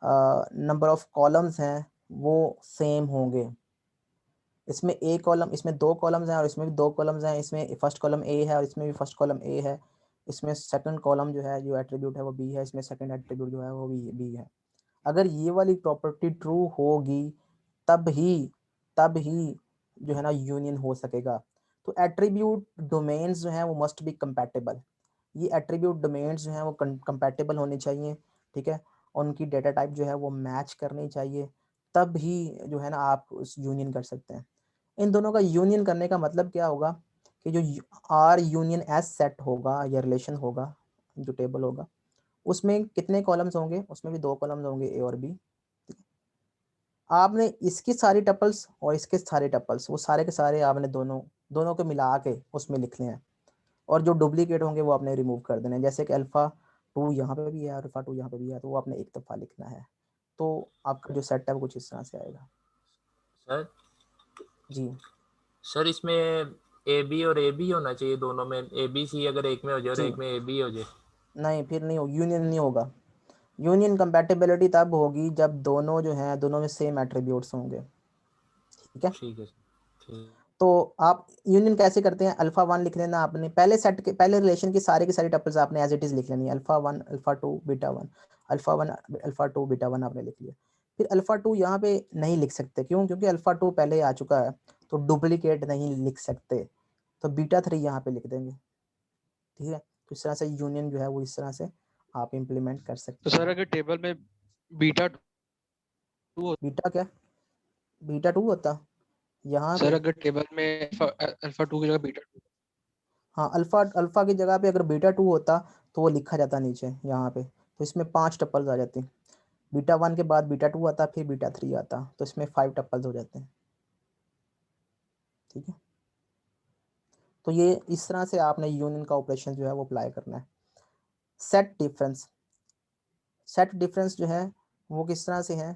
नंबर ऑफ कॉलम्स हैं वो सेम होंगे। इसमें ए कॉलम, इसमें दो कॉलम्स हैं और इसमें भी दो कॉलम्स हैं। इसमें फर्स्ट कॉलम ए है और इसमें भी फर्स्ट कॉलम ए है। इसमें सेकंड कॉलम जो है, जो एट्रीब्यूट है वो बी है, इसमें सेकंड एट्रीब्यूट जो है वो बी है। अगर ये वाली प्रॉपर्टी ट्रू होगी तब ही जो है ना यूनियन हो सकेगा। तो एट्रीब्यूट डोमेन्स जो हैं वो मस्ट बी कंपैटिबल। ये एट्रीब्यूट डोमेन्स जो हैं वो कंपैटिबल होने चाहिए, ठीक है। उनकी डेटा टाइप जो है वो मैच करनी चाहिए, तब ही जो है ना आप उस यूनियन कर सकते हैं। इन दोनों का यूनियन करने का मतलब क्या होगा कि जो आर यूनियन एस सेट होगा या रिलेशन होगा, जो टेबल होगा, उसमें कितने कॉलम्स होंगे? उसमें भी दो कॉलम्स होंगे, ए और बी। आपने इसकी सारी टपल्स और इसके सारे टपल्स, वो सारे के सारे आपने दोनों को मिला के उसमें लिखने हैं और जो डुप्लीकेट होंगे वो आपने रिमूव कर देने हैं। जैसे कि अल्फा 2 यहाँ पे भी है, अल्फा 2 यहाँ पे भी है, तो वो आपने एक दफ़ा लिखना है। तो आपका जो सेट है वो कुछ इस तरह से आएगा। सर जी सर इसमें ए बी और ए बी होना चाहिए दोनों में, ए बी सी अगर एक में हो जाए और जी, एक में ए बी हो जाए। नहीं फिर नहीं हो, यूनियन नहीं होगा। यूनियन कंपैटिबिलिटी तब होगी जब दोनों जो हैं दोनों में सेम एट्रीब्यूट्स होंगे, ठीक है। ठीक है ठीक। तो आप यूनियन कैसे करते हैं? अल्फा 1 लिख लेना आपने, पहले सेट के पहले रिलेशन की सारी टपल्स आपने एज इट इज लिख लेनी है। Alpha 1 alpha 2 beta 1, alpha 1 alpha 2 beta 1 आपने लिख लिया। फिर अल्फा 2 यहाँ पे नहीं लिख सकते, क्यों? क्योंकि अल्फा 2 पहले आ चुका है, तो डुप्लीकेट नहीं लिख सकते, तो बीटा 3 यहाँ पे लिख देंगे, ठीक है। तो इस तरह से यूनियन जो है वो इस तरह से आप इम्प्लीमेंट कर सकते तो हैं। सर अगर टेबल में बीटा बीटा क्या? बीटा 2 होता यहाँ सर पे? अगर टेबल में अल्फा 2 की जगह बीटा 2, हाँ, अल्फा की जगह पे अगर बीटा 2 होता तो वो लिखा जाता नीचे यहाँ पे, तो इसमें 5 टपल्स आ जाती। बीटा 1 के बाद बीटा 2 आता, फिर बीटा 3 आता, तो इसमें 5 टपल्स हो जाते हैं, ठीक है। तो ये इस तरह से आपने यूनियन का ऑपरेशन जो है वो अप्लाई करना है। सेट डिफरेंस, सेट डिफरेंस जो है वो किस तरह से है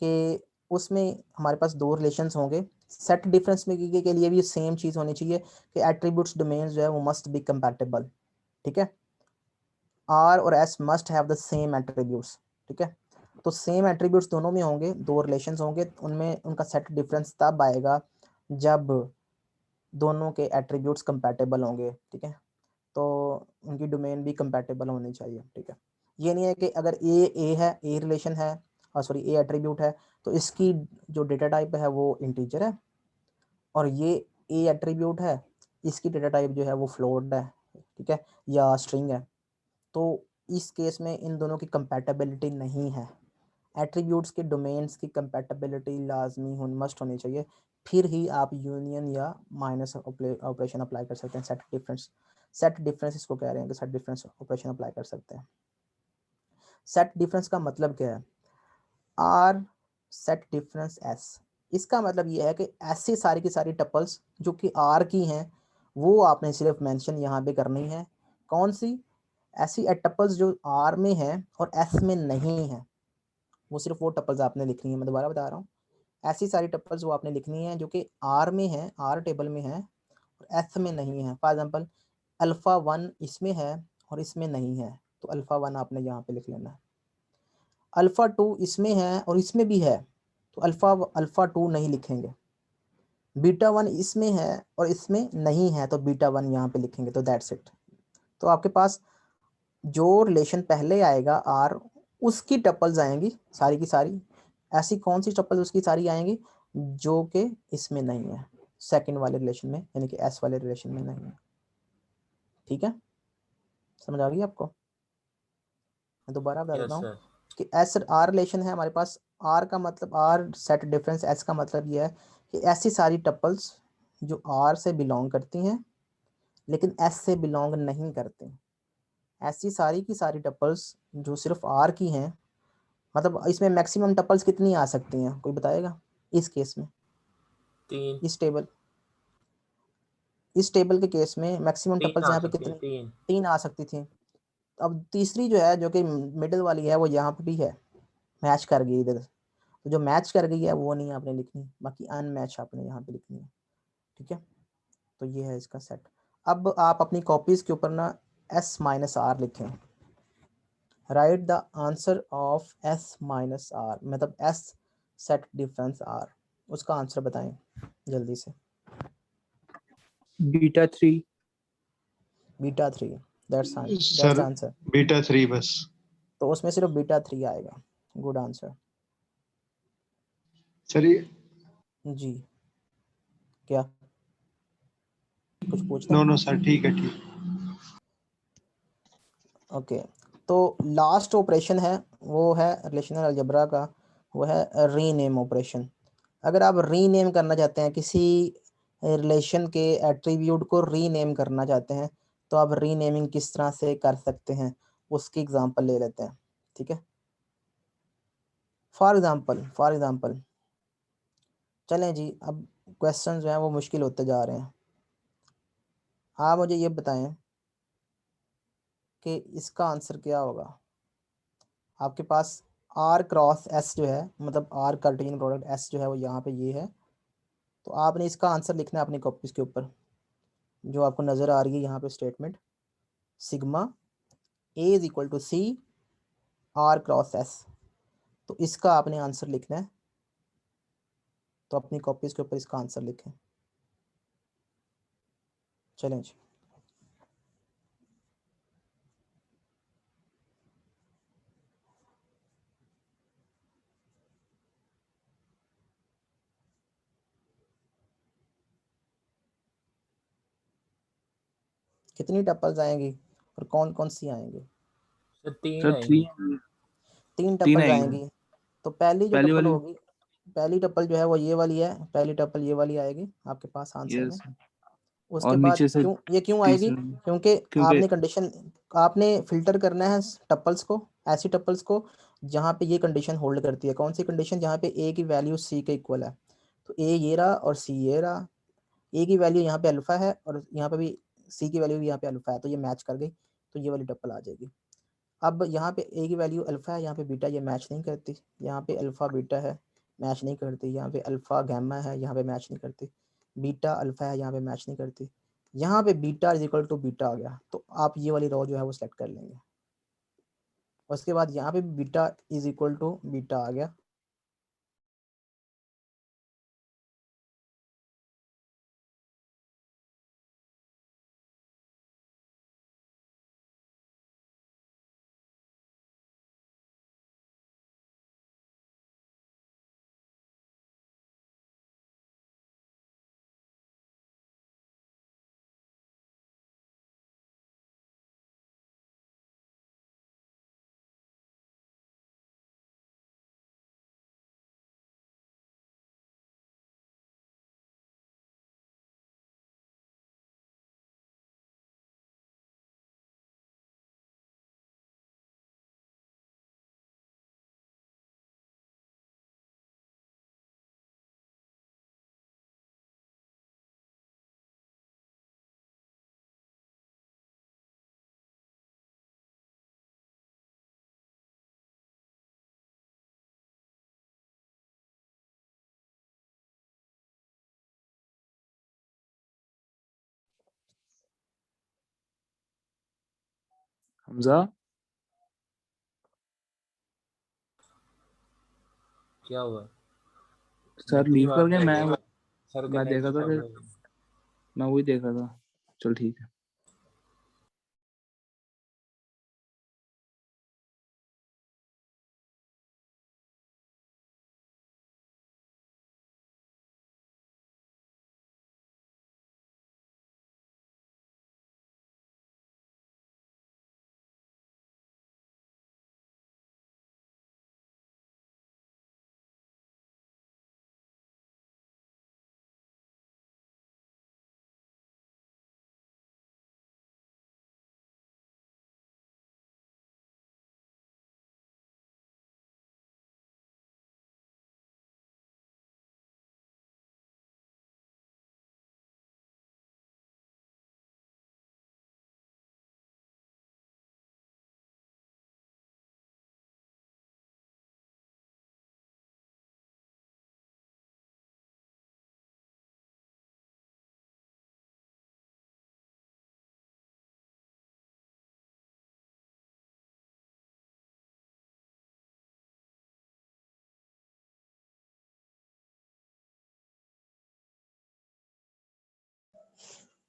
कि उसमें हमारे पास दो रिलेशंस होंगे। सेट डिफरेंस में के लिए भी सेम चीज़ होनी चाहिए कि एट्रीब्यूट्स डोमेन्स जो है वो मस्ट बी कंपैटिबल, ठीक है। आर और S must have the same attributes, ठीक है। तो सेम एट्रीब्यूट्स दोनों में होंगे, दो रिलेशंस होंगे, उनमें उनका सेट डिफरेंस तब आएगा जब दोनों के एट्रीब्यूट्स कंपैटिबल होंगे, ठीक है। तो उनकी डोमेन भी कंपैटिबल होनी चाहिए, ठीक है। ये नहीं है कि अगर ए है, ए रिलेशन है, सॉरी ए एट्रीब्यूट है, तो इसकी जो डेटा टाइप है वो इंटीजर है, और ये ए एट्रीब्यूट है, इसकी डेटा टाइप जो है वो फ्लोट है, ठीक है, या स्ट्रिंग है। तो इस केस में इन दोनों की कंपैटिबिलिटी नहीं है। एट्रीब्यूट्स के डोमेन्स की कंपैटिबिलिटी लाजमी मस्ट होनी चाहिए, फिर ही आप यूनियन या माइनस ऑपरेशन अप्लाई कर सकते हैं। सेट डिफरेंस इसको कह रहे हैं कि सेट डिफरेंस ऑपरेशन अप्लाई कर सकते हैं। सेट डिफरेंस का मतलब क्या है? आर सेट डिफरेंस एस, इसका मतलब ये है कि ऐसी सारी की सारी टपल्स जो कि आर की हैं वो आपने सिर्फ मेंशन यहाँ पे करनी है। कौन सी? ऐसी टपल्स जो आर में है और एस में नहीं है, वो सिर्फ वो टपल्स आपने लिखनी है। मैं दोबारा बता रहा हूँ, ऐसी सारी टपल्स वो आपने लिखनी है जो कि आर में है, आर टेबल में है और एस में नहीं है। फॉर एग्जांपल अल्फा 1 इसमें है और इसमें नहीं है, तो अल्फा 1 आपने यहाँ पे लिख लेना है। अल्फा 2 इसमें है और इसमें भी है, तो अल्फा 2 नहीं लिखेंगे। बीटा 1 इसमें है और इसमें नहीं है, तो बीटा 1 यहाँ पे लिखेंगे। तो दैट्स इट। तो आपके पास जो रिलेशन पहले आएगा आर, उसकी टपल्स आएंगी सारी की सारी ऐसी कौन सी टपल उसकी सारी आएंगी जो कि इसमें नहीं है, सेकंड वाले रिलेशन में, यानी कि एस वाले रिलेशन में नहीं है। ठीक है, समझ आ गई आपको? मैं दोबारा बता यस देता हूँ सर। कि एस आर रिलेशन है हमारे पास। आर का मतलब आर सेट डिफरेंस, एस का मतलब ये है कि ऐसी सारी टपल्स जो आर से बिलोंग करती हैं लेकिन एस से बिलोंग नहीं करती, ऐसी सारी की सारी टपल्स जो सिर्फ आर की हैं। मतलब इसमें मैक्सिमम टपल्स कितनी आ सकती हैं, कोई बताएगा इस केस में? 3 इस टेबल के केस में मैक्सिमम 3 टपल्स आ यहाँ पे सकती है, कितनी? 3। 3 आ सकती थी। अब तीसरी जो है, जो कि मिडिल वाली है, वो यहाँ पे भी है, मैच कर गई इधर। तो जो मैच कर गई है वो नहीं आपने लिखनी, बाकी अनमैच आपने यहाँ पे लिखनी है। ठीक है, तो ये है इसका सेट। अब आप अपनी कॉपीज के ऊपर ना S माइनस आर लिखें। Right the answer of S minus R, मतलब S सेट डिफरेंस R, उसका आंसर बताएं जल्दी से। Beta 3। Beta 3, that's sir answer. Beta 3 बस। तो उसमें सिर्फ बीटा 3 आएगा। गुड आंसर सर ये जी। क्या कुछ पूछना? नो नो सर, ठीक है ठीक। ओके, तो लास्ट ऑपरेशन है वो है रिलेशनल अलजेब्रा का, वो है रीनेम ऑपरेशन। अगर आप रीनेम करना चाहते हैं, किसी रिलेशन के एट्रीब्यूट को रीनेम करना चाहते हैं, तो आप रीनेमिंग किस तरह से कर सकते हैं उसकी एग्जांपल ले लेते हैं। ठीक है, फॉर एग्जांपल चलें जी, अब क्वेश्चन जो हैं वो मुश्किल होते जा रहे हैं। आप मुझे ये बताएं कि इसका आंसर क्या होगा। आपके पास आर क्रॉस एस जो है, मतलब आर कार्टेशियन प्रोडक्ट एस जो है वो यहाँ पे ये है। तो आपने इसका आंसर लिखना है अपनी कॉपीज के ऊपर, जो आपको नज़र आ रही है यहाँ पे statement, sigma a is equal to c R cross S. तो इसका आपने आंसर लिखना है, तो अपनी कॉपीज के ऊपर इसका आंसर लिखें। चलें जी, कितनी टपल्स आएंगी और कौन कौन सी आएंगी? सर 3 सर 3 आएंगी। 3 3 टपल्स आएंगे। आएंगी। तो पहली जो पहली टपल वाली। होगी, पहली टपल जो है वो ये वाली है, पहली टपल ये वाली आएगी आपके पास आंसर में। यस। उसके और बाद नीचे से क्यों आएगी? तीसरा। क्योंकि क्योंकि आपने कंडीशन, आपने फिल्टर करना है टपल्स को, ऐसी टपल्स को जहाँ पे ये कंडीशन होल्ड करती है। कौन सी कंडीशन? जहाँ पे ए की वैल्यू सी के इक्वल है। तो ए ये रहा और सी ये रहा, ए की वैल्यू यहाँ पे अल्फा है और यहाँ पे भी सी की वैल्यू भी यहाँ पे अल्फा है, तो ये मैच कर गई, तो ये वाली टप्पल आ जाएगी। अब यहाँ पे ए की वैल्यू अल्फा है, यहाँ पे बीटा, ये मैच नहीं करती। यहाँ पे अल्फा बीटा है, मैच नहीं करती। यहाँ पे अल्फा गैमा है, यहाँ पे मैच नहीं करती। बीटा अल्फा है, यहाँ पे मैच नहीं करती। यहाँ पे beta is equal to beta आ गया, तो आप ये वाली रो जो है वो सेलेक्ट कर लेंगे। उसके बाद यहाँ पे beta is equal to beta आ गया, हमजा क्या हुआ? सर नेट की लीव कर गए। बात मैं है, सर के मैं नेट देखा था कि प्रॉब्लम। मैं वही देखा था। चल ठीक है।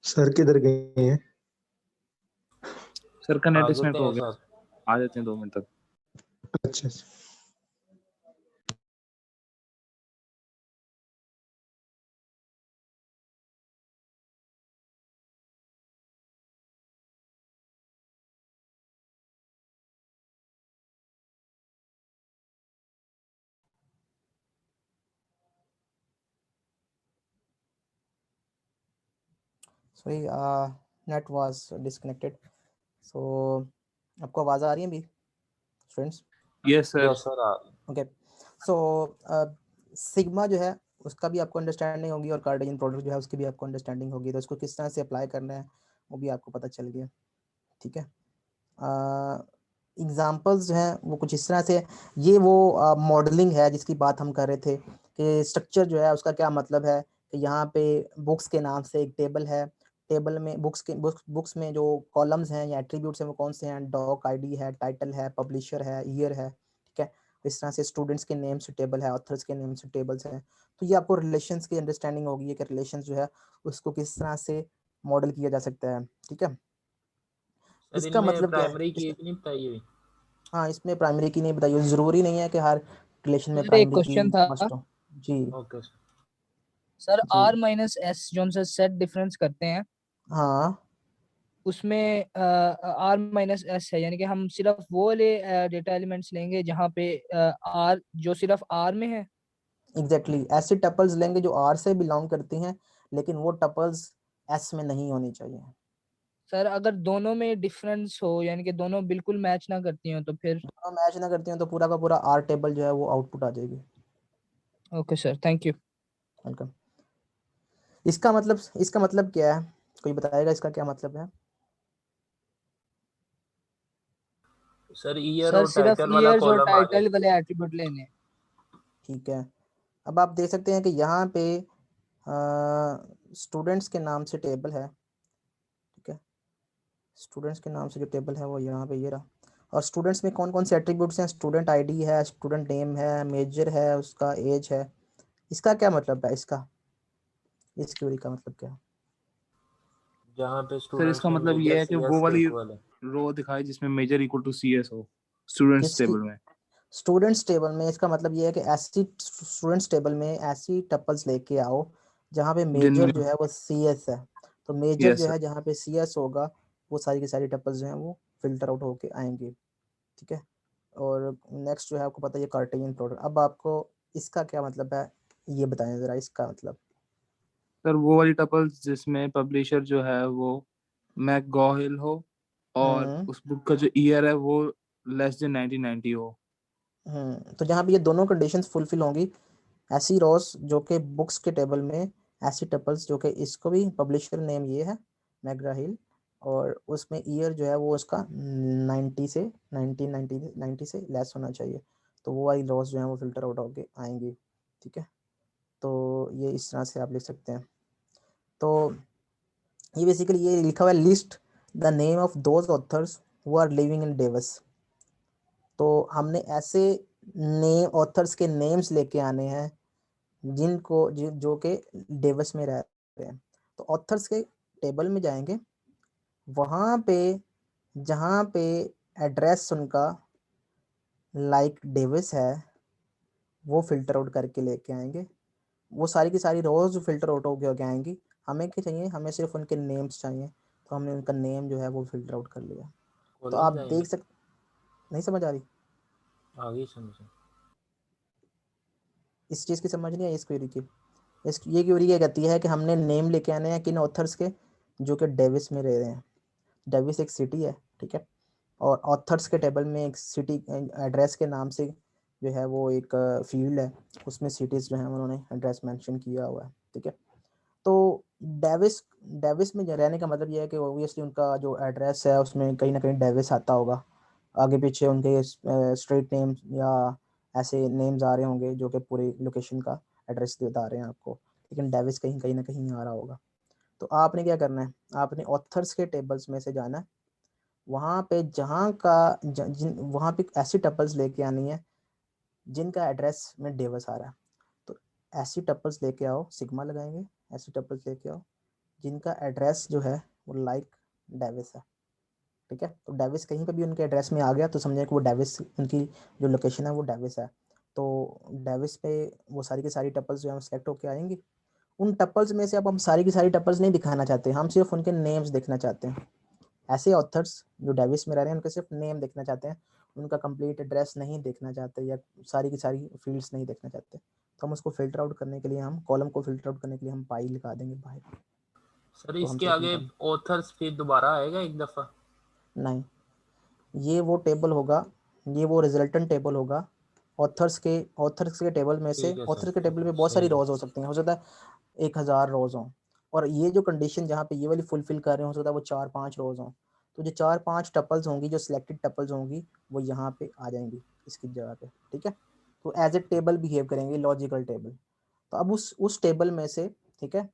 सर किधर गए हैं? सर का नेट आ डिस्कनेक्ट जाते हो हैं गया, सर। आ जाते हैं 2 मिनट तक। अच्छा अच्छा। Sorry, net was disconnected. So आपको आवाज़ आ रही है अभी students? Yes sir. Yes sir. Okay. So sigma जो है उसका भी आपको अंडरस्टैंडिंग होगी और कार्टेशियन प्रोडक्ट जो है उसकी भी आपको अंडरस्टैंडिंग होगी, तो इसको किस तरह से अप्लाई करना है वो भी आपको पता चल गया। ठीक है। एग्जांपल्स जो हैं वो कुछ इस तरह से, ये वो मॉडलिंग है जिसकी बात हम कर रहे थे कि स्ट्रक्चर जो है उसका क्या मतलब है कि यहाँ पे बुक्स के नाम से एक टेबल है, टेबल में बुक्स में जो कॉलम्स हैं या एट्रीब्यूट्स हैं वो कौन से हैं, डॉक आईडी है, टाइटल है, पब्लिशर है, ईयर है। ठीक है। इस तरह से स्टूडेंट्स के नेम से टेबल है, ऑथर्स के नेम से टेबल्स हैं। तो ये आपको रिलेशंस की अंडरस्टैंडिंग होगी है कि रिलेशंस जो है उसको किस तरह से मॉडल किया जा सकता है। ठीक है। सर इसका इनमें मतलब क्या है? प्राइमरी की इतनी बताई हुई। हाँ, इसमें प्राइमरी की नहीं बताइए, ज़रूरी नहीं है कि हर रिलेशन में सर एक प्राइमरी क्वेश्चन की था मस्ट हो। जी ओके सर। सर, जी। आर माइनस एस जो हम सर सेट डिफरेंस करते हैं हाँ उसमें आर माइनस एस है, यानी कि हम सिर्फ वो वाले डेटा एलिमेंट्स लेंगे जहाँ पे आर जो सिर्फ आर में है। एग्जैक्टली ऐसी टपल्स लेंगे जो आर से बिलोंग करती हैं, लेकिन वो टपल्स एस में नहीं होनी चाहिए। सर अगर दोनों में डिफरेंस हो, यानी कि दोनों बिल्कुल मैच ना करती हो, तो फिर? दोनों मैच ना करती हैं तो पूरा का पूरा आर टेबल जो है वो आउटपुट आ जाएगी। Okay sir, thank you. Welcome. इसका मतलब क्या है, कोई बताएगा इसका क्या मतलब है? सर ईयर सर और सिर्फ टाइटल वाला ईयर्स और कॉलम आ टाइटल गया। वाले एट्रीब्यूट लेने हैं। ठीक है। अब आप देख सकते हैं कि यहाँ पे स्टूडेंट्स के नाम से टेबल है। ठीक है। स्टूडेंट्स के नाम से जो टेबल है वो यहाँ पे ये रहा। और स्टूडेंट्स में कौन कौन से एट्रीब्यूट्स हैं? स्टूडेंट आईडी है, स्टूडेंट नेम है, मेजर है, उसका एज है। इसका क्या मतलब है? इस क्वेरी का मतलब क्या है? जहाँ पे सर स्टूडेंट्स इसका में मतलब ये मेजर है कि वो सीएस के वाली इक्वल है। रो दिखाए जिसमें मेजर इक्वल टू सीएस हो स्टूडेंट्स किसकी? टेबल में। स्टूडेंट्स टेबल में इसका मतलब ये है कि ऐसी स्टूडेंट्स टेबल में ऐसी टपल्स लेके आओ जहाँ पे मेजर जिनमें जो है वो सी एस है। तो मेजर यस जो सर। है जहाँ पे सी एस होगा वो सारी की सारी टपल्स जो हैं वो फिल्टर आउट होके आएंगे। ठीक है। और नेक्स्ट जो है आपको पता है ये कार्टेशियन प्रोडक्ट। अब आपको इसका क्या मतलब है ये बताएं ज़रा, इसका मतलब। सर वो वाली टपल्स जिसमें पब्लिशर जो है वो मैकगॉहिल हो और हम्म उस बुक का जो ईयर है वो लेस देन 1990 हो। तो जहाँ पे ये दोनों कंडीशंस फुलफिल होंगी, ऐसी रोज जो कि बुक्स के टेबल में, ऐसी टपल्स जो कि इसको भी पब्लिशर नेम ये है मैकग्रा-हिल, और उसमें ईयर जो है वो उसका 90 से 1990 से लेस होना चाहिए, तो वो वाली रोज जो है वो फिल्टर आउट होके आएंगी। ठीक है। तो ये इस तरह से आप लिख सकते हैं। तो ये बेसिकली ये लिखा हुआ है, list the name of those authors who are living in Davis. तो हमने ऐसे नेम ऑथर्स के नेम्स लेके आने हैं जो कि डेवस में रह रहे हैं। तो ऑथर्स के टेबल में जाएंगे, वहाँ पे जहाँ पे एड्रेस उनका लाइक डेविस है वो फिल्टर आउट करके लेके आएंगे। वो सारी की सारी रोज फिल्टर आउट होके आएंगी। हमें क्या चाहिए? हमें सिर्फ उनके नेम्स चाहिए, तो हमने उनका नेम जो है वो फिल्टर आउट कर लिया। तो कॉलम आप जाएंगे। देख सकते, नहीं समझ आ रही? आगे समझो। इस चीज़ की समझ नहीं आई इस क्वेरी की? ये क्वेरी ये कहती है कि हमने नेम लेके आने हैं किन ऑथर्स के जो कि डेविस में रह रहे हैं। डेविस एक सिटी है। ठीक है। और ऑथर्स के टेबल में एक सिटी एड्रेस के नाम से जो है वो एक फील्ड है, उसमें सिटीज़ जो है उन्होंने एड्रेस मेंशन किया हुआ है। ठीक है। तो डेविस डेविस में रहने का मतलब ये है कि ओबियसली उनका जो एड्रेस है उसमें कहीं ना कहीं डेविस आता होगा। आगे पीछे उनके स्ट्रीट नेम्स या ऐसे नेम्स आ रहे होंगे जो कि पूरी लोकेशन का एड्रेस बता रहे हैं आपको, लेकिन डेविस कहीं ना कहीं आ रहा होगा। तो आपने क्या करना है? आपने ऑथर्स के टेबल्स में से जाना है, वहाँ पे जहाँ का वहाँ पे ऐसी टपल्स लेके आनी है जिनका एड्रेस में डेविस आ रहा है। तो ऐसी टपल्स लेके आओ, सिग्मा लगाएंगे, ऐसी टपल्स लेके आओ जिनका एड्रेस जो है वो लाइक डेविस है, ठीक है। तो डेविस कहीं पे भी उनके एड्रेस में आ गया तो समझें कि वो डेविस, उनकी जो लोकेशन है वो डेविस है। तो डेविस पे वो सारी की सारी टपल्स जो है सेलेक्ट होके आएंगी। उन टपल्स में से अब हम सारी की सारी टपल्स नहीं दिखाना चाहते, हम सिर्फ उनके नेम्स देखना चाहते हैं। ऐसे ऑथर्स जो डेविस में रह रहे हैं उनके सिर्फ नेम देखना चाहते हैं, उनका कंप्लीट एड्रेस नहीं देखना चाहते या सारी की सारी फील्ड्स नहीं देखना चाहते। तो हम उसको फिल्टर आउट करने के लिए, हम कॉलम को फिल्टर आउट करने के लिए हम पाई लिखा देंगे बाहर। सर तो हम इसके सिर्फ आगे उनका ऑथर्स फिर दोबारा आएगा एक दफा? नहीं, ये वो टेबल होगा, ये वो रिजल्टेंट टेबल होगा ऑथर्स के टेबल में से। ठीक है सर, ऑथर्स के टेबल में बहुत सारी सही है। रोज हो सकती हैं, हो सकता है 1000 रोज हों, और ये जो कंडीशन जहाँ पे ये वाली फुलफिल कर रहे हो सकता है वो 4-5 रोज हों। तो जो 4-5 टपल्स होंगी, जो सिलेक्टेड टपल्स होंगी, वो यहाँ पे आ जाएंगी इसकी जगह पे, ठीक है। तो एज ए टेबल बिहेव करेंगे, लॉजिकल टेबल। तो अब उस टेबल में से, ठीक है,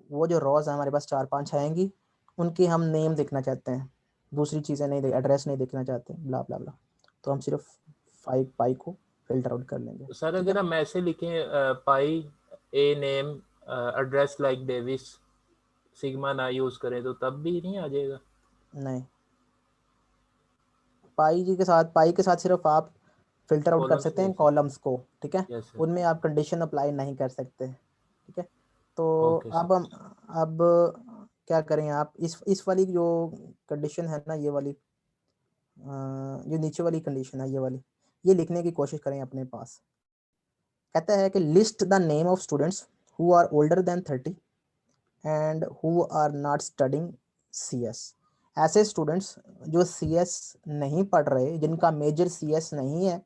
वो जो रोज हमारे पास 4-5 आएंगी, उनके हम नेम देखना चाहते हैं, दूसरी चीज़ें नहीं, एड्रेस नहीं देखना चाहते, ब्ला ब्ला ब्ला। तो हम सिर्फ 5 पाई को फिल्टर आउट कर लेंगे, सर ठीक है। अगर हम ऐसे लिखें pi a name address like Davis, sigma ना यूज करें तो तब भी नहीं आ जाएगा? नहीं, पाई के साथ सिर्फ आप फिल्टर आउट कर कॉलम्स सकते हैं देख सकते? कॉलम्स को, ठीक है। Yes sir. उनमें आप कंडीशन अप्लाई नहीं कर सकते, ठीक है। तो ओके अब सर। हम अब क्या करें, आप इस वाली जो कंडीशन है ना, ये वाली जो नीचे वाली कंडीशन है, ये वाली, ये लिखने की कोशिश करें अपने पास। कहता है कि list the name of students who are older than 30 and who are not studying CS। ऐसे स्टूडेंट्स जो CS नहीं पढ़ रहे, जिनका मेजर CS नहीं है,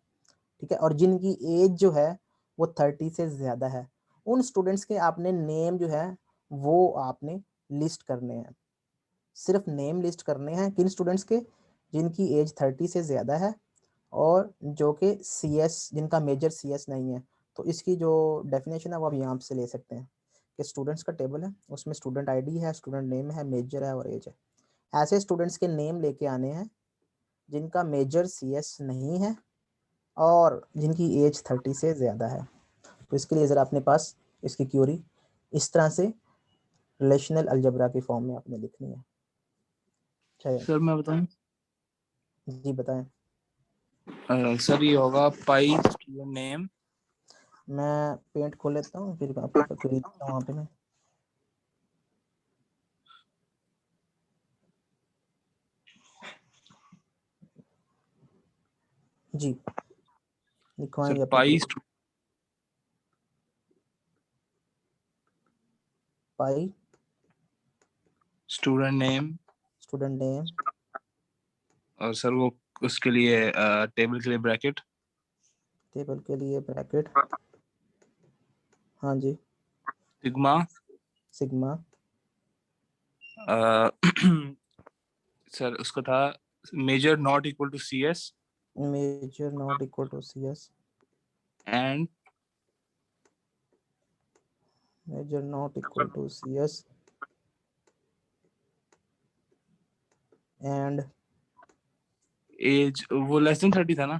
ठीक है, और जिनकी एज जो है वो 30 से ज़्यादा है, उन स्टूडेंट्स के आपने नेम जो है वो आपने लिस्ट करने हैं। सिर्फ नेम लिस्ट करने हैं किन स्टूडेंट्स के, जिनकी एज 30 से ज़्यादा है और जो कि CS, जिनका मेजर CS नहीं है। तो इसकी जो डेफिनेशन है वो आप यहाँ से ले सकते हैं कि स्टूडेंट्स का टेबल है, उसमें स्टूडेंट ID है, स्टूडेंट नेम है, मेजर है और एज है। ऐसे स्टूडेंट्स के नेम लेके आने हैं जिनका मेजर CS नहीं है और जिनकी एज 30 से ज़्यादा है। तो इसके लिए ज़रा अपने पास इसकी क्यूरी इस तरह से रिलेशनल अलजेब्रा के फॉर्म में आपने लिखनी है। अच्छा सर मैं बताऊं? जी बताएं। सर ये होगा पाई स्टूडेंट नेम। मैं पेंट खोल लेता हूँ फिर आपको क्यूरी देता हूँ वहाँ पे मैं। जी लिखवाएं सर अपनी पाई पाई स्टूडेंट नेम, स्टूडेंट नेम, और सर वो उसके लिए टेबल के लिए ब्रैकेट, टेबल के लिए ब्रैकेट, हाँ जी, सिग्मा, सिग्मा, सर उसका था major not equal to CS major not equal to CS, and major not equal to CS and as वो लेस देन 30 था ना?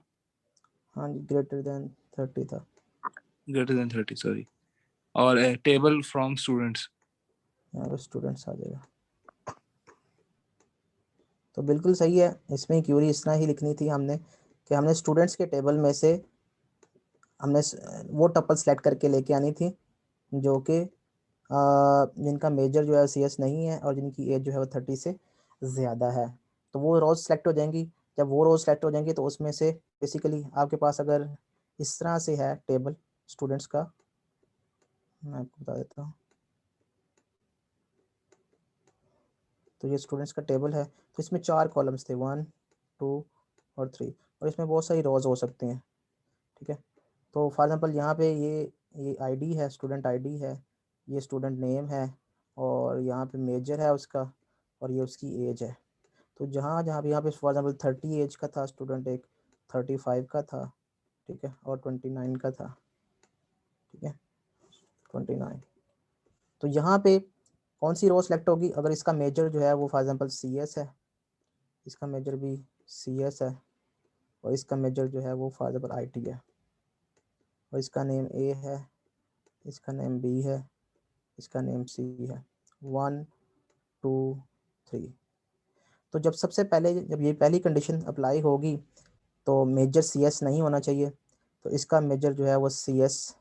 हाँ जी, ग्रेटर देन 30 था। Greater than 30 sorry. और टेबल फ्रॉम स्टूडेंट्स। यहाँ पे स्टूडेंट्स आ जाएगा। तो बिल्कुल सही है, इसमें क्यूरी इस तरह ही लिखनी थी हमने कि हमने स्टूडेंट्स के टेबल में से हमने वो टपल सेलेक्ट करके लेके आनी थी जो कि जिनका मेजर जो है CS नहीं है और जिनकी एज जो है वो 30 से ज़्यादा है। तो वो रोज़ सेलेक्ट हो जाएंगी। जब वो रोज़ सेलेक्ट हो जाएंगी तो उसमें से बेसिकली आपके पास अगर इस तरह से है टेबल स्टूडेंट्स का, मैं आपको बता देता हूँ। तो ये स्टूडेंट्स का टेबल है, तो इसमें 4 कॉलम्स थे, 1 2 और 3, और इसमें बहुत सारी रोज़ हो सकती हैं, ठीक है। तो फॉर एग्जांपल यहाँ पे ये ID है, स्टूडेंट ID है, ये स्टूडेंट नेम है और यहाँ पे मेजर है उसका और ये उसकी एज है। तो जहाँ जहाँ पे यहाँ पे फॉर एग्जांपल 30 एज का था स्टूडेंट, एक 35 का था, ठीक है, और 29 का था, ठीक है, 29। तो यहाँ पे कौन सी रो सेलेक्ट होगी अगर इसका मेजर जो है वो फॉर एग्जांपल CS है, इसका मेजर भी CS है और इसका मेजर जो है वो फॉर एग्जांपल IT है और इसका नेम A है, इसका नेम B है, इसका नेम C है। 1 2 3। तो जब सबसे पहले जब ये पहली कंडीशन अप्लाई होगी तो मेजर सी एस नहीं होना चाहिए, तो इसका मेजर जो है वो सी एस,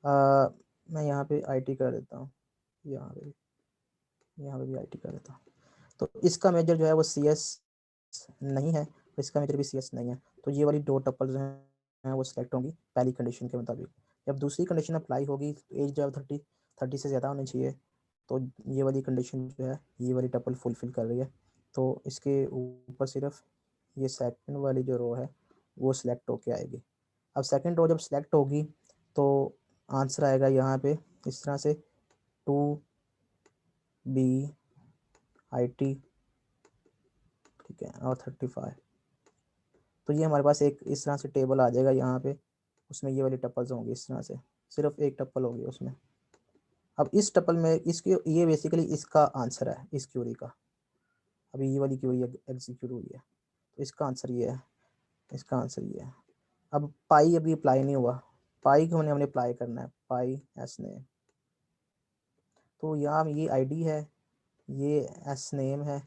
मैं यहाँ पे आई टी कर देता हूँ, यहाँ पे भी आई टी कर देता हूँ। तो इसका मेजर जो है वो सी एस नहीं है, तो इसका मेजर भी सी एस नहीं है। तो ये वाली 2 टपल्स हैं वो सिलेक्ट होंगी पहली कंडीशन के मुताबिक। जब दूसरी कंडीशन अप्लाई होगी तो एज जो है 30 से ज़्यादा होनी चाहिए, तो ये वाली कंडीशन जो है ये वाली टपल फुलफिल कर रही है, तो इसके ऊपर सिर्फ ये सेकंड वाली जो रो है वो सिलेक्ट होके आएगी। अब सेकंड रो जब सिलेक्ट होगी तो आंसर आएगा यहाँ पे इस तरह से 2B IT, ठीक है, और 35। तो ये हमारे पास एक इस तरह से टेबल आ जाएगा यहाँ पे, उसमें ये वाली टपल्स होंगी इस तरह से, सिर्फ एक टपल होगी उसमें। अब इस टपल में इसके ये बेसिकली इसका आंसर है इस क्यूरी का। अभी ये वाली क्यूरी एग्जीक्यूट हुई है, तो इसका आंसर ये है, इसका आंसर ये है। अब पाई अभी अप्लाई नहीं हुआ, पाई को हमने अप्लाई करना है, पाई एस नेम। तो यहाँ ये आईडी है, ये एस नेम है,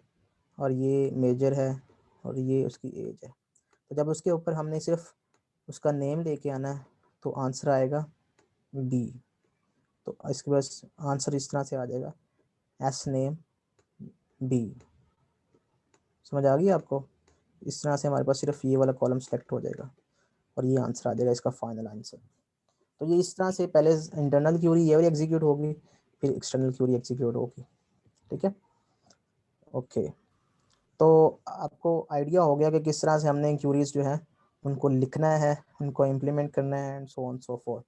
और ये मेजर है, और ये उसकी एज है। तो जब उसके ऊपर हमने सिर्फ उसका नेम लेके आना है तो आंसर आएगा बी। तो इसके पास आंसर इस तरह से आ जाएगा एस नेम बी। समझ आ गई आपको? इस तरह से हमारे पास सिर्फ ये वाला कॉलम सेलेक्ट हो जाएगा और ये आंसर आ जाएगा इसका फाइनल आंसर। तो ये इस तरह से पहले इंटरनल क्यूरी ये वाली एग्जीक्यूट होगी, फिर एक्सटर्नल क्यूरी एग्जीक्यूट होगी, ठीक है। ओके, तो आपको आइडिया हो गया कि किस तरह से हमने क्यूरीज जो है उनको लिखना है, उनको इम्प्लीमेंट करना है, and so on so fourth,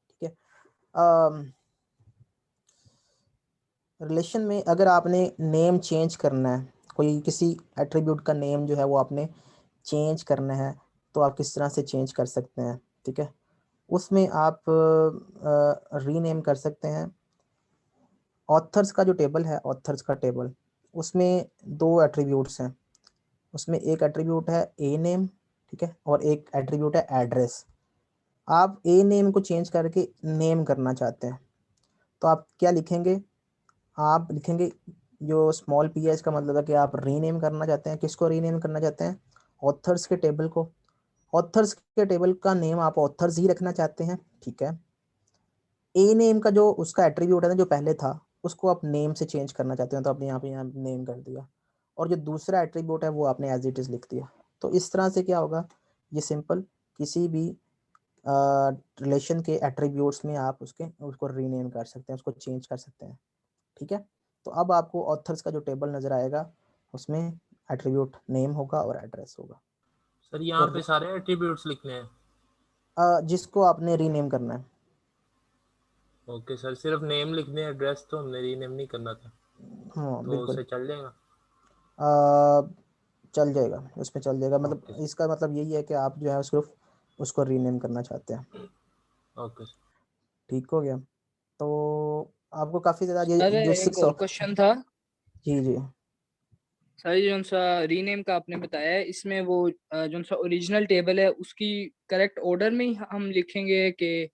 ठीक है। रिलेशन में अगर आपने नेम चेंज करना है, कोई किसी एट्रीब्यूट का नेम जो है वो आपने चेंज करना है, तो आप किस तरह से चेंज कर सकते हैं, ठीक है। उसमें आप रीनेम कर सकते हैं। ऑथर्स का जो टेबल है, ऑथर्स का टेबल, उसमें 2 एट्रीब्यूट्स हैं। उसमें एक एट्रीब्यूट है ए नेम, ठीक है, और एक एट्रीब्यूट है एड्रेस। आप ए नेम को चेंज करके नेम करना चाहते हैं, तो आप क्या लिखेंगे? आप लिखेंगे जो स्मॉल पी है, इसका मतलब है कि आप रीनेम करना चाहते हैं। किसको रीनेम करना चाहते हैं? ऑथर्स के टेबल को। ऑथर्स के टेबल का नेम आप ऑथर्स ही रखना चाहते हैं, ठीक है। ए नेम का जो उसका एट्रीब्यूट है ना जो पहले था, उसको आप नेम से चेंज करना चाहते हैं, तो आपने यहाँ नेम कर दिया, और जो दूसरा एट्रीब्यूट है वो आपने एज इट इज लिख दिया। तो इस तरह से क्या होगा, ये सिंपल किसी भी रिलेशन के एट्रीब्यूट्स में आप उसको रीनेम कर सकते हैं, उसको चेंज कर सकते हैं, ठीक है। तो अब आपको ऑथर्स का जो टेबल नजर आएगा उसमें एट्रीब्यूट नेम होगा और एड्रेस होगा। सर यहाँ तो पे सारे एट्रीब्यूट्स लिखने हैं? जिसको आपने रीनेम करना है। ओके सर, सिर्फ नेम लिखने हैं, एड्रेस तो हमने रीनेम नहीं करना था, हाँ तो बिल्कुल, उससे चल जाएगा? चल जाएगा, उसमें चल जाएगा। मतलब ओके इसका मतलब यही है कि आप जो है सिर्फ उसको रीनेम करना चाहते हैं। Okay sir. ठीक हो गया। तो आपको काफ़ी ज़्यादा ये सर जो एक 6 और क्वेश्चन था जी जी सर, ये जो सा रीनेम का आपने बताया है, इसमें वो जो सा ओरिजिनल टेबल है उसकी करेक्ट ऑर्डर में ही हम लिखेंगे कि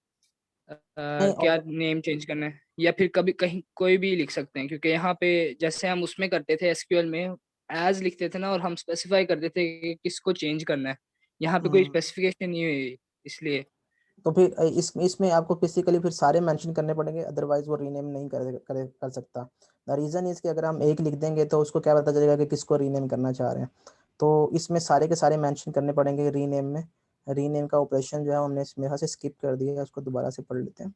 नहीं, क्या नेम चेंज करना है, या फिर कभी कहीं कोई भी लिख सकते हैं? क्योंकि यहाँ पे जैसे हम उसमें करते थे एसक्यूएल में एज लिखते थे ना, और हम स्पेसिफाई करते थे कि किसको चेंज करना है। यहाँ पे कोई स्पेसिफिकेशन नहीं हुई, इसलिए। तो फिर इसमें आपको बेसिकली फिर सारे मेंशन करने पड़ेंगे, अदरवाइज वो रीनेम नहीं कर सकता। द रीज़न इज कि अगर हम एक लिख देंगे तो उसको क्या पता चलेगा कि किसको रीनेम करना चाह रहे हैं। तो इसमें सारे के सारे मेंशन करने पड़ेंगे रीनेम में। रीनेम का ऑपरेशन जो है हमने मेरे ख्याल से स्किप कर दिया है, उसको दोबारा से पढ़ लेते हैं।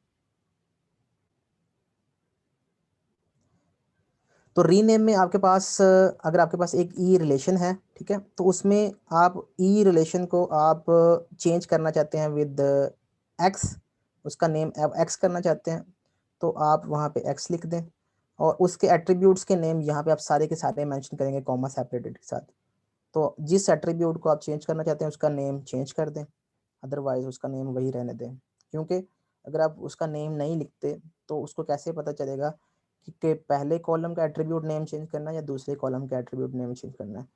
तो रीनेम में आपके पास अगर आपके पास एक ई रिलेशन है, ठीक है, तो उसमें आप ई रिलेशन को आप चेंज करना चाहते हैं विद एक्स, उसका नेम आप एक्स करना चाहते हैं, तो आप वहाँ पे एक्स लिख दें, और उसके एट्रीब्यूट्स के नेम यहाँ पे आप सारे के सारे मेंशन करेंगे कॉमा सेपरेटेड के साथ। तो जिस एट्रीब्यूट को आप चेंज करना चाहते हैं उसका नेम चेंज कर दें, अदरवाइज उसका नेम वही रहने दें। क्योंकि अगर आप उसका नेम नहीं लिखते तो उसको कैसे पता चलेगा कि पहले कॉलम का एट्रीब्यूट नेम चेंज करना है या दूसरे कॉलम का एट्रीब्यूट नेम चेंज करना है।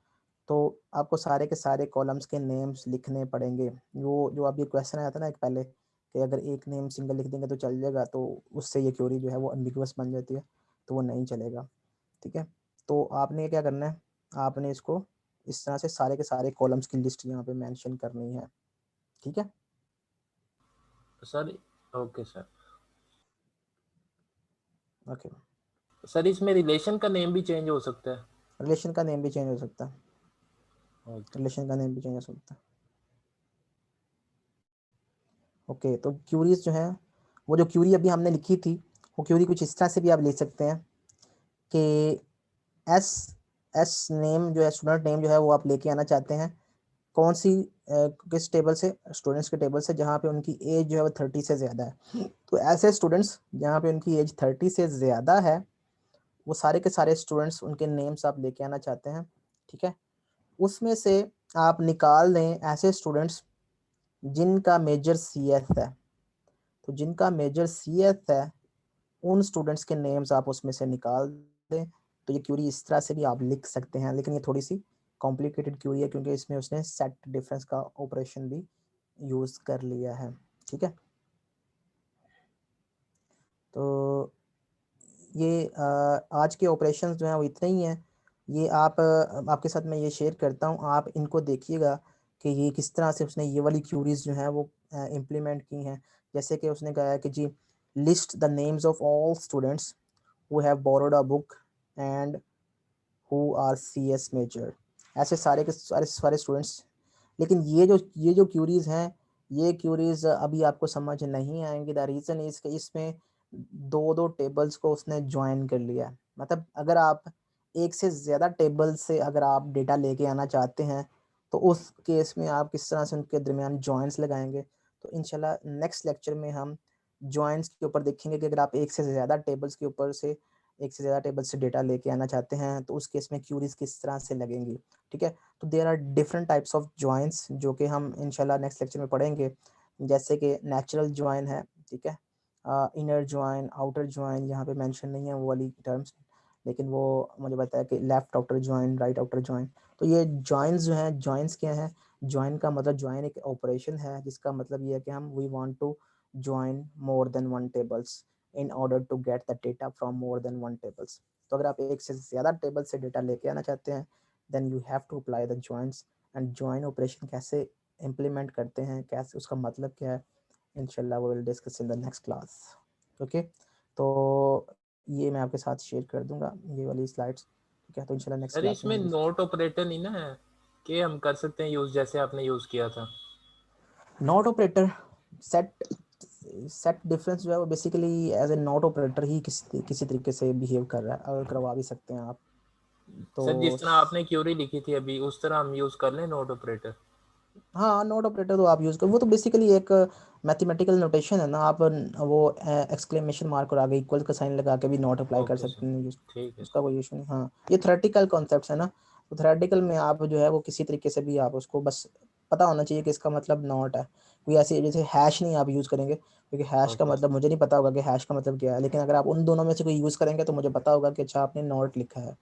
तो आपको सारे के सारे कॉलम्स के नेम्स लिखने पड़ेंगे। वो जो अभी क्वेश्चन आया था ना एक पहले, कि अगर एक नेम सिंगल लिख देंगे तो चल जाएगा, तो उससे ये क्वेरी जो है वो एम्बिगुअस बन जाती है। तो वो नहीं चलेगा, ठीक है। तो आपने क्या करना है, आपने इसको इस तरह से सारे के सारे कॉलम्स की लिस्ट यहाँ पे मेंशन करनी है, ठीक है। Sir okay sir. Okay, sir इसमें रिलेशन का नेम भी चेंज हो सकता है? रिलेशन का नेम भी चेंज हो सकता है, ओके रिलेशन का नेम भी चेंज हो सकता है। ओके, तो क्यूरीज जो है, वो जो क्यूरी अभी हमने लिखी थी, वो क्यूरी कुछ इस तरह से भी आप ले सकते हैं कि एस नेम जो है, स्टूडेंट नेम जो है वो आप लेके आना चाहते हैं कौन सी किस टेबल से, स्टूडेंट्स के टेबल से जहाँ पे उनकी एज जो है वो 30 से ज़्यादा है। तो ऐसे स्टूडेंट्स जहाँ पे उनकी एज 30 से ज़्यादा है, वो सारे के सारे स्टूडेंट्स, उनके नेम्स आप लेके आना चाहते हैं, ठीक है। उसमें से आप निकाल दें ऐसे स्टूडेंट्स जिनका मेजर CS है। तो जिनका मेजर CS है, उन स्टूडेंट्स के नेम्स आप उसमें से निकाल दें। तो ये क्यूरी इस तरह से भी आप लिख सकते हैं, लेकिन ये थोड़ी सी कॉम्प्लिकेटेड क्यूरी है क्योंकि इसमें उसने सेट डिफरेंस का ऑपरेशन भी यूज़ कर लिया है, ठीक है। तो ये आज के ऑपरेशंस जो हैं वो इतने ही हैं। ये आपके साथ मैं ये शेयर करता हूँ, आप इनको देखिएगा कि ये किस तरह से उसने ये वाली क्यूरीज जो हैं वो इम्प्लीमेंट की हैं। जैसे कि उसने कहा है कि जी list the names of all students who have borrowed a book and who are CS major, ऐसे सारे के सारे स्टूडेंट्स। लेकिन ये जो क्यूरीज हैं, ये क्यूरीज अभी आपको समझ नहीं आएंगी। द रीज़न इज कि इसमें दो टेबल्स को उसने ज्वाइन कर लिया है। मतलब अगर आप एक से ज़्यादा टेबल से अगर आप डेटा लेके आना चाहते हैं, तो उस केस में आप किस तरह से उनके दरमियान जॉइंट्स लगाएंगे। तो इंशाल्लाह नेक्स्ट लेक्चर में हम जॉइंट्स के ऊपर देखेंगे कि अगर आप एक से ज़्यादा टेबल्स के ऊपर से एक से ज़्यादा टेबल से डेटा लेके आना चाहते हैं, तो उस केस में क्यूरीज किस तरह से लगेंगी, ठीक है। तो there are different types of joints जो कि हम इंशाल्लाह नेक्स्ट लेक्चर में पढ़ेंगे। जैसे कि नेचुरल जॉइन है, ठीक है, इनर जॉइन, आउटर जॉइन, यहाँ पे मेंशन नहीं है वो वाली टर्म्स, लेकिन वो मुझे बताया कि left outer join, right outer join. तो ये जॉइंस जो हैं, जॉइंस क्या है, जॉइन का मतलब, जॉइन एक ऑपरेशन है जिसका मतलब ये है कि हम we want to join more than one tables in order to get the data from more than one tables. तो अगर आप एक से ज़्यादा टेबल से डेटा लेके आना चाहते हैं, then you have to apply the joints. And join operation कैसे इम्प्लीमेंट करते हैं, कैसे, उसका मतलब क्या है, इंशाल्लाह we will discuss in the next class. Okay, तो ये मैं आपके साथ शेयर कर दूंगा ये वाली स्लाइड्स, ठीक है। तो इंशाल्लाह नेक्स्ट सर क्लास में इसमें हम नोट ऑपरेटर नहीं ना है कि हम कर सकते हैं यूज जैसे आपने यूज किया था? नॉट ऑपरेटर, सेट डिफरेंस जो है वो basically as a not operator ही किसी तरीके से बिहेव कर रहा है, अगर करवा भी सकते हैं आप। तो सर जिस तरह आपने क्यूरी लिखी थी अभी उस तरह हम यूज कर लें नोट ऑपरेटर? हाँ, नोट ऑपरेटर तो आप यूज़ कर, वो तो बेसिकली एक मैथमेटिकल नोटेशन है ना। आप वो एक्सक्लेमेशन मार्क और आगे इक्वल का साइन लगा के भी नोट अप्लाई कर ओके सकते सर, हैं, ठीक है उसका सर। कोई इशू नहीं। हाँ, ये थ्योरेटिकल कॉन्सेप्ट्स है ना, तो थ्योरेटिकल में आप जो है वो किसी तरीके से भी आप उसको बस पता होना चाहिए कि इसका मतलब नॉट है। कोई ऐसे जैसे हैश नहीं आप यूज़ करेंगे, क्योंकि हैश का ओके मतलब मुझे नहीं पता होगा कि हैश का मतलब क्या है, लेकिन अगर आप उन दोनों में से कोई यूज़ करेंगे तो मुझे पता होगा कि अच्छा आपने नॉट लिखा है,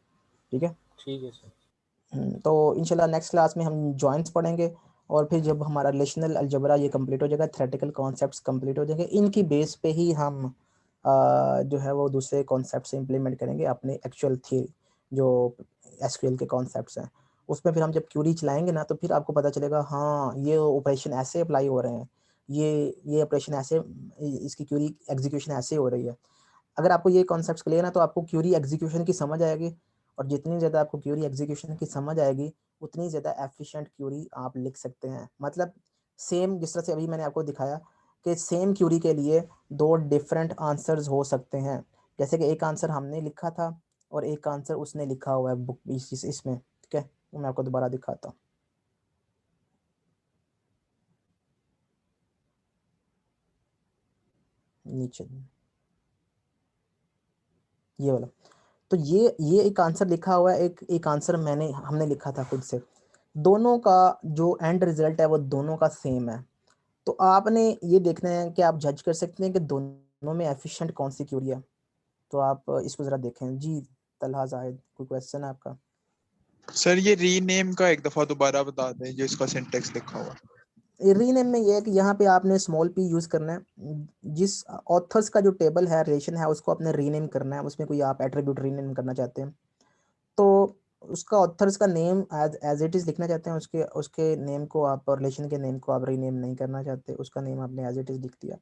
ठीक है। ठीक है सर। तो इंशाल्लाह नेक्स्ट क्लास में हम जॉइंट्स पढ़ेंगे, और फिर जब हमारा रिलेशनल अलजबरा ये कंप्लीट हो जाएगा, थ्योरेटिकल कॉन्सेप्ट्स कंप्लीट हो जाएंगे, इनकी बेस पे ही हम जो है वो दूसरे कॉन्सेप्ट से इम्प्लीमेंट करेंगे अपने एक्चुअल थ्योरी, जो SQL के कॉन्सेप्ट्स हैं। उसमें फिर हम जब क्यूरी चलाएंगे ना, तो फिर आपको पता चलेगा हाँ ये ऑपरेशन ऐसे अप्लाई हो रहे हैं, ये ऑपरेशन ऐसे, इसकी क्यूरी एग्जीक्यूशन ऐसे हो रही है। अगर आपको ये कॉन्सेप्ट्स क्लियर है तो आपको क्यूरी एग्जीक्यूशन की समझ आएगी, और जितनी ज़्यादा आपको क्यूरी एग्जीक्यूशन की समझ आएगी, उतनी ज़्यादा एफिशिएंट क्यूरी आप लिख सकते हैं। मतलब सेम जिस तरह से अभी मैंने आपको दिखाया कि सेम क्यूरी के लिए दो डिफरेंट आंसर्स हो सकते हैं। जैसे कि एक आंसर हमने लिखा था और एक आंसर उसने लिखा हुआ है बुक इसमें, ठीक है। वो मैं आपको दोबारा दिखाता हूँ, नीचे ये वाला। तो ये एक आंसर लिखा हुआ है, एक आंसर हमने लिखा था खुद से। दोनों का जो एंड रिजल्ट है वो दोनों का सेम है। तो आपने ये देखना है कि आप जज कर सकते हैं कि दोनों में एफिशिएंट कौन सी क्यूरी है। तो आप इसको ज़रा देखें जी। तलहा जाहिद, कोई क्वेश्चन है आपका? सर ये रीनेम का एक दफा दोबारा बता दें जो इसका सिंटेक्स लिखा हुआ। रीनेम में ये है कि यहाँ पे आपने स्मॉल p यूज करना है। जिस ऑथर्स का जो टेबल है, रिलेशन है, उसको आपने रीनेम करना है। उसमें कोई आप एट्रीब्यूट रीनेम करना चाहते हैं तो उसका ऑथर्स का नेम एज इट इज लिखना चाहते हैं, उसके उसके नेम को आप, रिलेशन के नेम को आप रीनेम नहीं करना चाहते, उसका नेम आपने एज इट इज लिख दिया।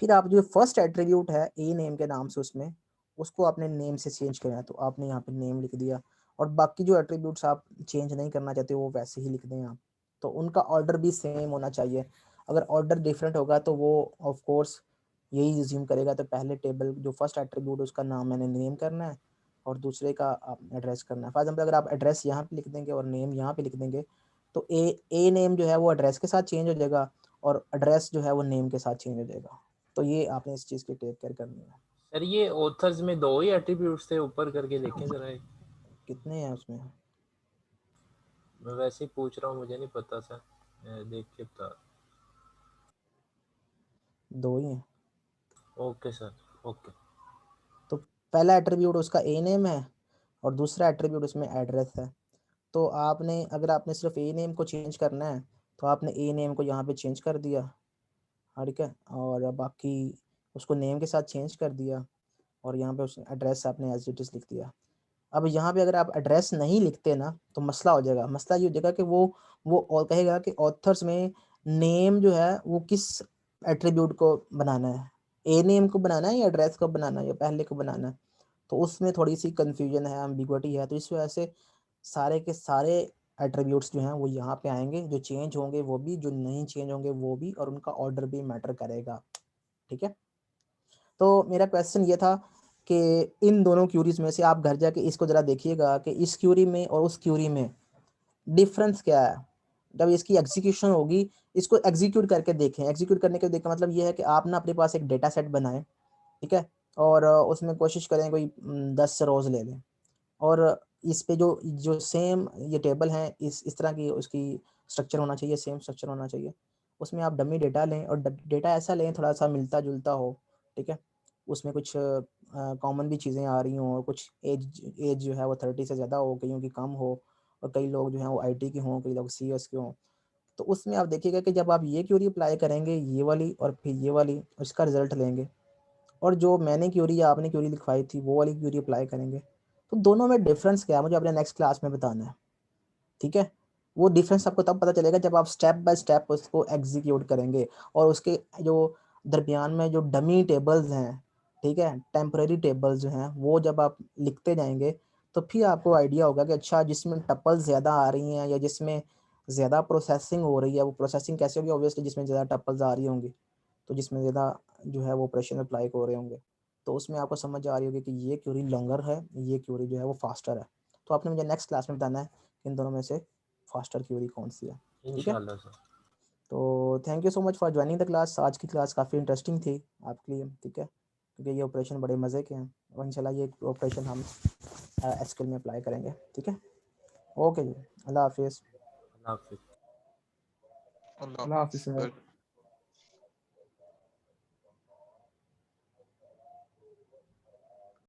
फिर आप जो फर्स्ट एट्रीब्यूट है ए नेम के नाम से, उसमें उसको आपने नेम से चेंज करना है, तो आपने यहाँ पे नेम लिख दिया। और बाकी जो एट्रीब्यूट्स आप चेंज नहीं करना चाहते वो वैसे ही लिख दें आप। तो उनका ऑर्डर भी सेम होना चाहिए। अगर ऑर्डर डिफरेंट होगा तो वो ऑफ कोर्स यही रिज्यूम करेगा। तो पहले टेबल जो फर्स्ट एट्रीब्यूट उसका नाम मैंने नेम करना है और दूसरे का आप एड्रेस करना है। फॉर एग्जाम्पल अगर आप एड्रेस यहाँ पे लिख देंगे और नेम यहाँ पे लिख देंगे तो ए नेम जो है वो एड्रेस के साथ चेंज हो जाएगा और एड्रेस जो है वो नेम के साथ चेंज हो जाएगा। तो ये आपने इस चीज़ की टेक केयर करनी है। सर ये ऑथर्स में 2 ही एट्रीब्यूट्स थे, ऊपर करके देखें जरा एक। कितने हैं उसमें? मैं वैसे ही पूछ रहा हूँ, मुझे नहीं पता सर, मैं देख के बता। 2 ही हैं। Okay sir, okay. तो पहला एट्रीब्यूट उसका ए नेम है और दूसरा एट्रीब्यूट उसमें एड्रेस है। तो आपने, अगर आपने सिर्फ ए नेम को चेंज करना है तो आपने ए नेम को यहाँ पे चेंज कर दिया, ठीक है, और बाकी उसको नेम के साथ चेंज कर दिया और यहाँ पे उस एड्रेस आपने एज इट इज लिख दिया। अब यहाँ पे अगर आप एड्रेस नहीं लिखते ना तो मसला हो जाएगा। मसला ये हो जाएगा कि वो और कहेगा कि ऑथर्स में नेम जो है वो किस एट्रीब्यूट को बनाना है, ए नेम को बनाना है या एड्रेस को बनाना है या पहले को बनाना है। तो उसमें थोड़ी सी कंफ्यूजन है, एम्बिग्विटी है। तो इस वजह से सारे के सारे एट्रीब्यूट्स जो हैं वो यहाँ पे आएंगे, जो चेंज होंगे वो भी, जो नहीं चेंज होंगे वो भी, और उनका ऑर्डर भी मैटर करेगा। ठीक है। तो मेरा क्वेश्चन ये था कि इन दोनों क्यूरीज में से आप घर जाके इसको ज़रा देखिएगा कि इस क्यूरी में और उस क्यूरी में डिफरेंस क्या है। जब इसकी एग्जीक्यूशन होगी इसको एग्जीक्यूट करके देखें। एग्जीक्यूट करने का देखा मतलब ये है कि आप ना अपने पास एक डेटा सेट बनाएं, ठीक है, और उसमें कोशिश करें कोई 10 रोज़ ले लें और इस पे जो जो सेम ये टेबल है इस तरह की उसकी स्ट्रक्चर होना चाहिए, सेम स्ट्रक्चर होना चाहिए। उसमें आप डमी डेटा लें और डेटा ऐसा लें थोड़ा सा मिलता जुलता हो, ठीक है, उसमें कुछ कॉमन भी चीज़ें आ रही हों और कुछ एज जो है वो 30 से ज़्यादा हो, कईयों की कम हो, और कई लोग जो हैं वो IT के हों, कई लोग CS के हों। तो उसमें आप देखिएगा कि जब आप ये क्यूरी अप्लाई करेंगे ये वाली और फिर ये वाली, इसका रिजल्ट लेंगे, और जो मैंने क्यूरी या आपने क्यूरी लिखवाई थी वो वाली क्यूरी अप्लाई करेंगे, तो दोनों में डिफरेंस क्या है मुझे अपने नेक्स्ट क्लास में बताना है। ठीक है, वो डिफरेंस आपको तब पता चलेगा जब आप स्टेप बाय स्टेप उसको एग्जीक्यूट करेंगे और उसके जो दरमियान में जो डमी टेबल्स हैं, ठीक है, टेम्परेरी टेबल्स जो हैं वो जब आप लिखते जाएंगे तो फिर आपको आइडिया होगा कि अच्छा जिसमें टपल्स ज़्यादा आ रही हैं या जिसमें ज़्यादा प्रोसेसिंग हो रही है, वो प्रोसेसिंग कैसे होगी, ऑब्वियसली जिसमें ज़्यादा टपल्स आ रही होंगी तो जिसमें ज़्यादा जो है वो ऑपरेशन अप्लाई हो रहे होंगे, तो उसमें आपको समझ आ रही होगी कि ये क्यूरी लॉन्गर है, ये क्यूरी जो है वो फास्टर है। तो आपने मुझे नेक्स्ट क्लास में बताना है इन दोनों में से फास्टर क्यूरी कौन सी है। ठीक है, इंशाल्लाह सर। तो thank you so much for joining the class. आज की क्लास काफ़ी इंटरेस्टिंग थी आपके लिए, ठीक है, क्योंकि ये ऑपरेशन बड़े मज़े के हैं और इंशाल्लाह ये ऑपरेशन हम SQL में अप्लाई करेंगे। ठीक है, ओके जी, अल्लाह हाफिज़। अल्लाह हाफिज़। अल्लाह हाफिज़ सर।